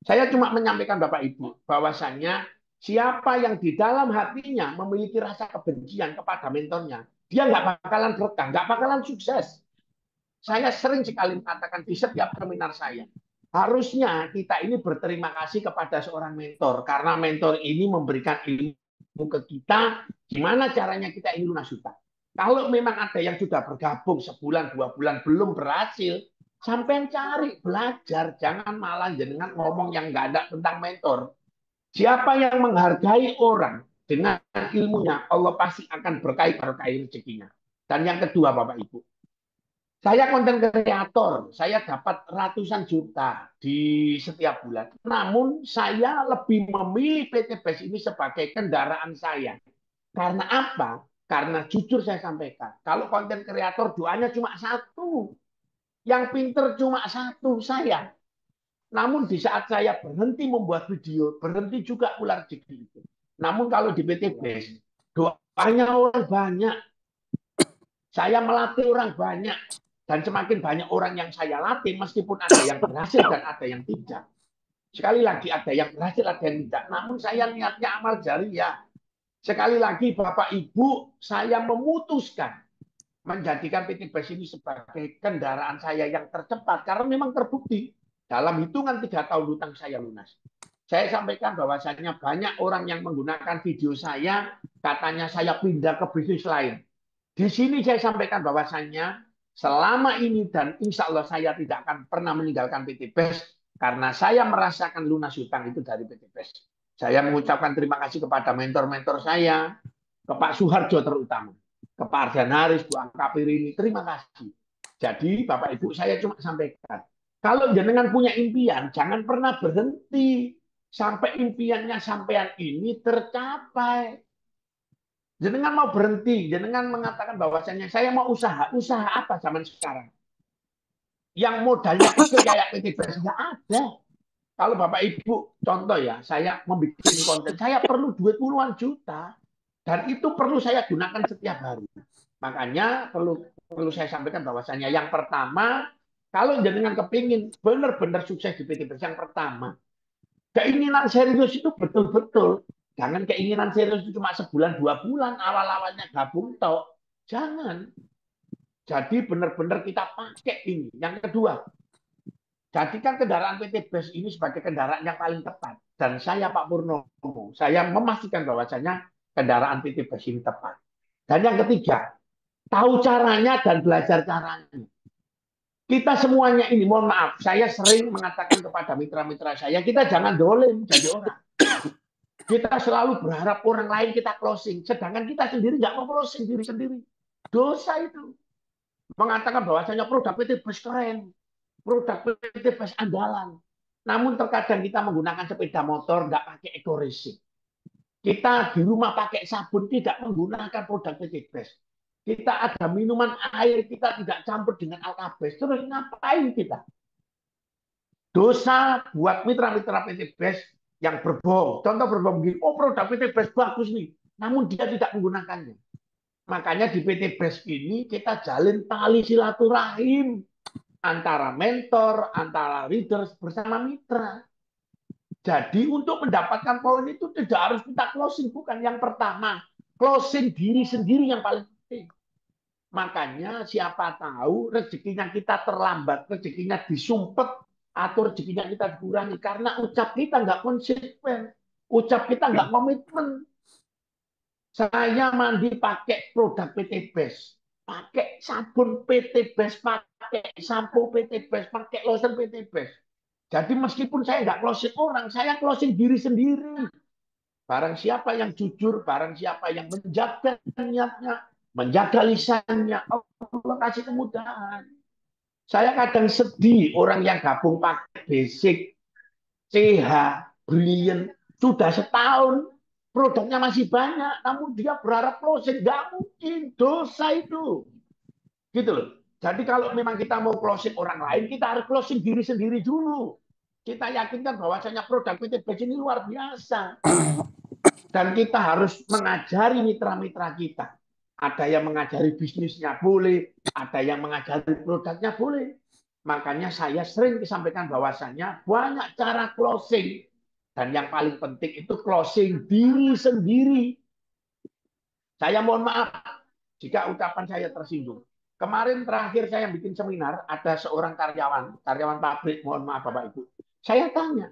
Saya cuma menyampaikan Bapak Ibu, bahwasannya siapa yang di dalam hatinya memiliki rasa kebencian kepada mentornya, dia nggak bakalan berkah, nggak bakalan sukses. Saya sering sekali mengatakan di setiap seminar saya, harusnya kita ini berterima kasih kepada seorang mentor, karena mentor ini memberikan ilmu ke kita, gimana caranya kita ini lunas hutang. Kalau memang ada yang sudah bergabung sebulan, 2 bulan, belum berhasil, sampai cari, belajar, jangan malah jenengan ngomong yang nggak ada tentang mentor. Siapa yang menghargai orang dengan ilmunya, Allah pasti akan berkahi rezekinya. Dan yang kedua, Bapak Ibu, saya konten kreator, saya dapat ratusan juta di setiap bulan. Namun saya lebih memilih PT BES ini sebagai kendaraan saya. Karena apa? Karena jujur saya sampaikan, kalau konten kreator doanya cuma satu, yang pinter cuma satu, saya. Namun di saat saya berhenti membuat video, berhenti juga ular rezeki itu. Namun kalau di PT BES, doanya orang banyak, saya melatih orang banyak, dan semakin banyak orang yang saya latih, meskipun ada yang berhasil dan ada yang tidak. Sekali lagi ada yang berhasil, ada yang tidak. Namun saya niatnya amal jariah. Sekali lagi Bapak Ibu, saya memutuskan menjadikan PT BES ini sebagai kendaraan saya yang tercepat. Karena memang terbukti, dalam hitungan 3 tahun hutang saya lunas. Saya sampaikan bahwasannya banyak orang yang menggunakan video saya, katanya saya pindah ke bisnis lain. Di sini saya sampaikan bahwasannya selama ini dan insya Allah saya tidak akan pernah meninggalkan PT BES karena saya merasakan lunas hutang itu dari PT BES. Saya mengucapkan terima kasih kepada mentor-mentor saya, ke Pak Soeharjo terutama, ke Pak Ardan Haris, Bu Angka Pirini, terima kasih. Jadi Bapak Ibu saya cuma sampaikan, kalau jenengan punya impian, jangan pernah berhenti sampai impiannya sampean ini tercapai. Jenengan mau berhenti, jenengan mengatakan bahwasanya saya mau usaha. Usaha apa zaman sekarang? Yang modalnya kecil kayak PT BES nggak ada. Kalau Bapak Ibu, contoh ya, saya membuat konten, saya perlu duit puluhan juta. Dan itu perlu saya gunakan setiap hari. Makanya perlu saya sampaikan bahwasanya yang pertama, kalau jenengan kepingin benar-benar sukses di PT BES, yang pertama, keinginan serius itu betul-betul. Jangan keinginan serius itu cuma sebulan, 2 bulan, awal-awalnya gabung toh. Jangan. Jadi benar-benar kita pakai ini. Yang kedua, jadikan kendaraan PT BES ini sebagai kendaraan yang paling tepat. Dan saya Pak Purnomo, saya memastikan bahwasanya kendaraan PT BES ini tepat. Dan yang ketiga, tahu caranya dan belajar caranya. Kita semuanya ini, mohon maaf, saya sering mengatakan kepada mitra-mitra saya, kita jangan dolim jadi orang. Kita selalu berharap orang lain kita closing, sedangkan kita sendiri nggak mau closing diri sendiri. Dosa itu. Mengatakan bahwasanya produk PT BES keren, produk PT BES andalan. Namun terkadang kita menggunakan sepeda motor nggak pakai eco racing. Kita di rumah pakai sabun tidak menggunakan produk PT BES. Kita ada minuman air kita tidak campur dengan alkabes. Terus ngapain kita? Dosa buat mitra-mitra PT BES yang berbohong. Contoh berbohong begini, oh produk PT BES bagus nih, namun dia tidak menggunakannya. Makanya di PT BES ini kita jalin tali silaturahim antara mentor, antara leaders bersama mitra. Jadi untuk mendapatkan poin itu tidak harus kita closing, bukan yang pertama. Closing diri sendiri yang paling penting. Makanya siapa tahu rezekinya kita terlambat, rezekinya disumpet Atau rezekinya kita dikurangi karena ucap kita nggak konsisten, ucap kita nggak komitmen. Saya mandi pakai produk PT Best, pakai sabun PT Best, pakai sampo PT Best, pakai lotion PT Best. Jadi meskipun saya nggak closing orang, saya closing diri sendiri. Barang siapa yang jujur, barang siapa yang menjaga niatnya, menjaga lisannya, Allah kasih kemudahan. Saya kadang sedih orang yang gabung pakai basic, CH, Brilliant, sudah setahun, produknya masih banyak, namun dia berharap closing. Nggak mungkin, dosa itu. Gitu loh. Jadi kalau memang kita mau closing orang lain, kita harus closing diri sendiri dulu. Kita yakinkan bahwasanya produk PT Best ini luar biasa. Dan kita harus mengajari mitra-mitra kita. Ada yang mengajari bisnisnya boleh, ada yang mengajari produknya boleh. Makanya saya sering disampaikan bahwasannya banyak cara closing. Dan yang paling penting itu closing diri sendiri. Saya mohon maaf jika ucapan saya tersinggung. Kemarin terakhir saya bikin seminar, ada seorang karyawan pabrik, mohon maaf Bapak Ibu. Saya tanya,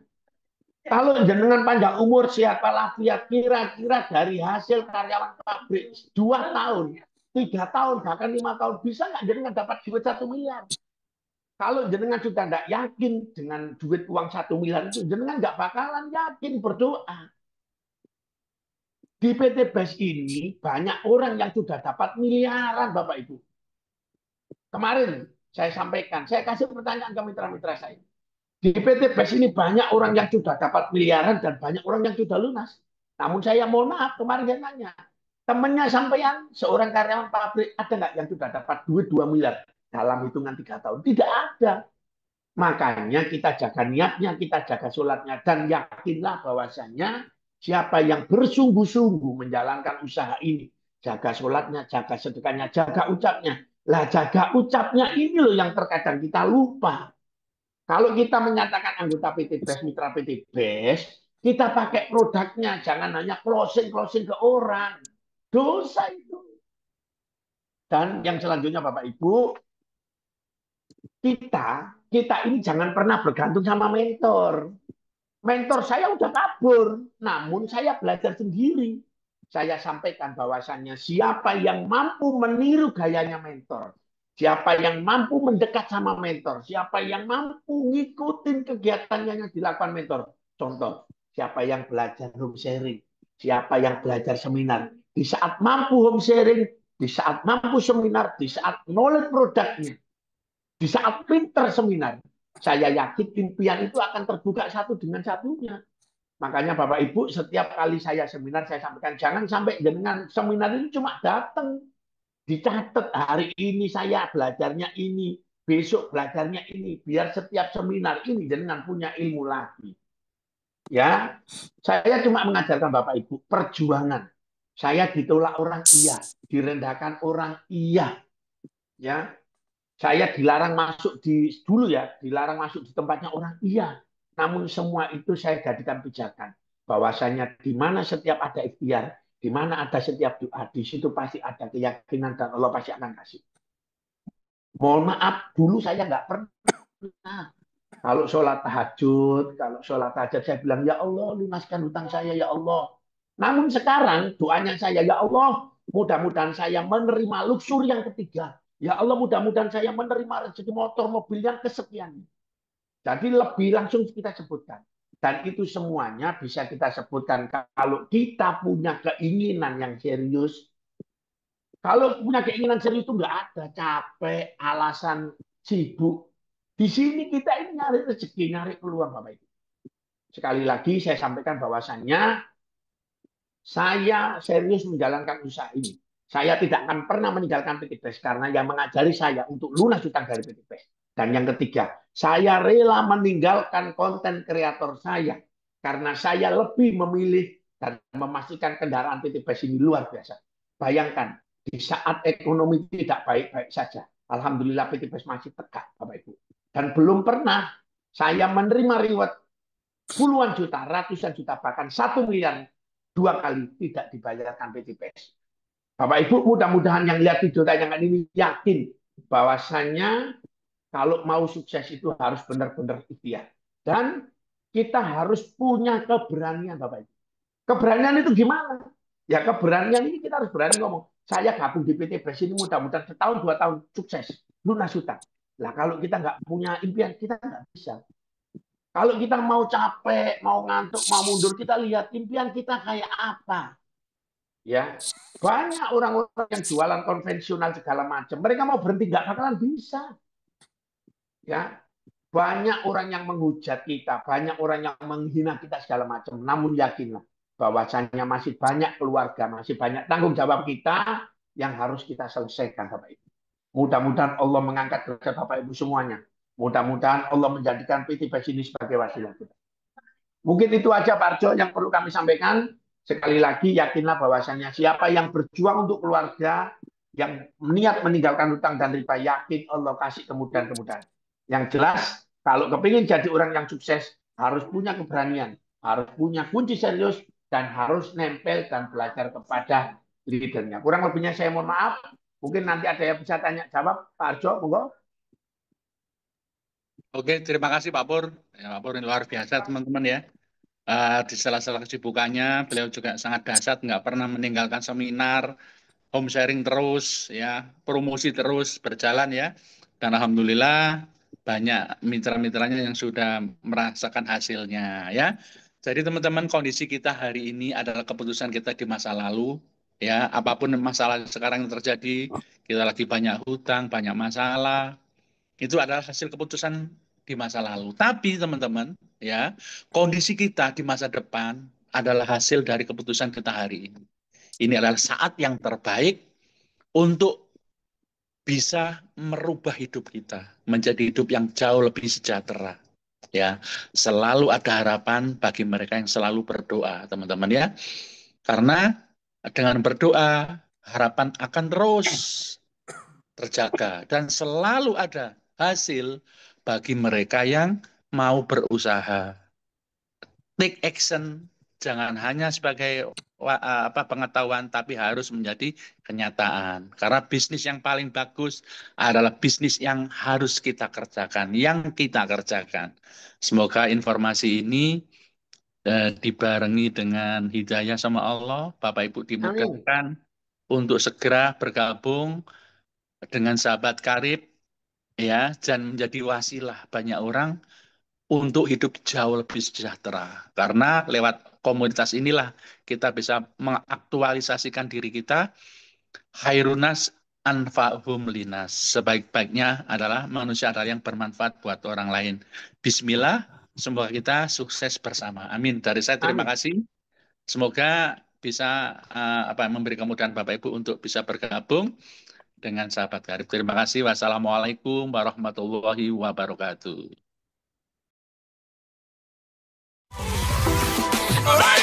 kalau jenengan panjang umur, sehat walafiat, kira-kira dari hasil karyawan pabrik 2 tahun, 3 tahun, bahkan 5 tahun, bisa nggak jenengan dapat duit 1 miliar? Kalau jenengan sudah nggak yakin dengan duit uang 1 miliar itu, jenengan nggak bakalan yakin berdoa. Di PT Best ini banyak orang yang sudah dapat miliaran, Bapak Ibu. Kemarin saya sampaikan, saya kasih pertanyaan ke mitra-mitra saya. Di PT Best ini banyak orang yang sudah dapat miliaran dan banyak orang yang sudah lunas. Namun saya mohon maaf, kemarin saya nanya, temannya sampean seorang karyawan pabrik, ada nggak yang sudah dapat duit 2 miliar dalam hitungan 3 tahun? Tidak ada. Makanya kita jaga niatnya, kita jaga sholatnya, dan yakinlah bahwasanya siapa yang bersungguh-sungguh menjalankan usaha ini, jaga sholatnya, jaga sedekahnya, jaga ucapnya. Lah jaga ucapnya ini loh yang terkadang kita lupa. Kalau kita menyatakan anggota PT Best, mitra PT Best, kita pakai produknya, jangan hanya closing-closing ke orang. Dosa itu. Dan yang selanjutnya Bapak Ibu, kita ini jangan pernah bergantung sama mentor. Mentor saya udah kabur, namun saya belajar sendiri. Saya sampaikan bahwasannya siapa yang mampu meniru gayanya mentor, siapa yang mampu mendekat sama mentor, siapa yang mampu ngikutin kegiatannya yang dilakukan mentor. Contoh, siapa yang belajar home sharing, siapa yang belajar seminar. Di saat mampu home sharing, di saat mampu seminar, di saat knowledge produknya, di saat pinter seminar, saya yakin impian itu akan terbuka satu dengan satunya. Makanya Bapak Ibu setiap kali saya seminar saya sampaikan jangan sampai dengan seminar ini cuma datang dicatat hari ini saya belajarnya ini, besok belajarnya ini, biar setiap seminar ini dengan punya ilmu lagi. Ya, saya cuma mengajarkan Bapak Ibu perjuangan. Saya ditolak orang iya, direndahkan orang iya, ya. Saya dilarang masuk dulu ya, dilarang masuk di tempatnya orang iya. Namun semua itu saya jadikan pijakan bahwasanya di mana setiap ada ikhtiar, di mana ada setiap doa, di situ pasti ada keyakinan dan Allah pasti akan kasih. Mohon maaf, dulu saya nggak pernah. Kalau sholat tahajud, saya bilang, ya Allah lunaskan hutang saya, ya Allah. Namun sekarang doanya saya, ya Allah, mudah-mudahan saya menerima luxury yang ketiga. Ya Allah, mudah-mudahan saya menerima rezeki motor, mobil yang kesekian. Jadi lebih langsung kita sebutkan. Dan itu semuanya bisa kita sebutkan kalau kita punya keinginan yang serius. Kalau punya keinginan serius itu nggak ada capek, alasan sibuk. Di sini kita ini nyari rezeki, nyari peluang Bapak Ibu. Sekali lagi saya sampaikan bahwasannya saya serius menjalankan usaha ini. Saya tidak akan pernah meninggalkan PT Best karena yang mengajari saya untuk lunas hutang dari PT Best. Dan yang ketiga, saya rela meninggalkan konten kreator saya karena saya lebih memilih dan memastikan kendaraan PT Best ini luar biasa. Bayangkan, di saat ekonomi tidak baik-baik saja, alhamdulillah PT Best masih tegak, Bapak Ibu. Dan belum pernah saya menerima reward puluhan juta, ratusan juta, bahkan 1 miliar 2 kali tidak dibayarkan PT Best. Bapak Ibu mudah-mudahan yang lihat video tayangan ini yakin bahwasannya Kalau mau sukses itu harus benar-benar ikhtiar. Dan kita harus punya keberanian, Bapak Ibu. Keberanian itu gimana? Ya keberanian ini kita harus berani ngomong. Saya gabung di PT Bres ini mudah-mudahan setahun, 2 tahun sukses. Lunas hutang. Lah kalau kita nggak punya impian, kita nggak bisa. Kalau kita mau capek, mau ngantuk, mau mundur, kita lihat impian kita kayak apa. Ya, banyak orang-orang yang jualan konvensional segala macam. Mereka mau berhenti nggak bakalan bisa. Ya, banyak orang yang menghujat kita, banyak orang yang menghina kita segala macam. Namun yakinlah bahwasanya masih banyak keluarga, masih banyak tanggung jawab kita yang harus kita selesaikan, Bapak Ibu. Mudah-mudahan Allah mengangkat derajat Bapak Ibu semuanya. Mudah-mudahan Allah menjadikan PT Bres ini sebagai wasilah kita. Mungkin itu aja Pak Arjo yang perlu kami sampaikan. Sekali lagi yakinlah bahwasanya siapa yang berjuang untuk keluarga, yang niat meninggalkan hutang dan riba, yakin Allah kasih kemudahan-kemudahan. Yang jelas, kalau kepingin jadi orang yang sukses, harus punya keberanian, harus punya kunci serius, dan harus nempel dan belajar kepada leadernya. Kurang lebihnya saya mohon maaf. Mungkin nanti ada yang bisa tanya jawab. Pak Arjo, monggo. Oke, terima kasih Pak Pur. Ya, Pak Pur ini luar biasa teman-teman ya. Di sela-sela kesibukannya, beliau juga sangat dahsyat, nggak pernah meninggalkan seminar, home sharing terus, ya, promosi terus berjalan ya. Dan alhamdulillah banyak mitra-mitranya yang sudah merasakan hasilnya ya. Jadi teman-teman, kondisi kita hari ini adalah keputusan kita di masa lalu ya. Apapun masalah sekarang yang terjadi, kita lagi banyak hutang, banyak masalah, itu adalah hasil keputusan di masa lalu. Tapi teman-teman, ya, kondisi kita di masa depan adalah hasil dari keputusan kita hari ini. Ini adalah saat yang terbaik untuk bisa merubah hidup kita menjadi hidup yang jauh lebih sejahtera. Ya, selalu ada harapan bagi mereka yang selalu berdoa, teman-teman ya. Karena dengan berdoa, harapan akan terus terjaga dan selalu ada hasil bagi mereka yang mau berusaha. Take action, jangan hanya sebagai pengetahuan, tapi harus menjadi kenyataan. Karena bisnis yang paling bagus adalah bisnis yang harus kita kerjakan, yang kita kerjakan. Semoga informasi ini dibarengi dengan hidayah sama Allah, Bapak Ibu Amin. dimudahkan untuk segera bergabung dengan sahabat karib ya, dan menjadi wasilah banyak orang untuk hidup jauh lebih sejahtera. Karena lewat komunitas inilah kita bisa mengaktualisasikan diri kita. Khairunas anfa'hum linas. Sebaik-baiknya adalah manusia adalah yang bermanfaat buat orang lain. Bismillah, semoga kita sukses bersama. Amin. Dari saya terima Amin. kasih. Semoga bisa memberi kemudahan Bapak Ibu untuk bisa bergabung dengan sahabat karib. Terima kasih. Wassalamualaikum warahmatullahi wabarakatuh. Alright.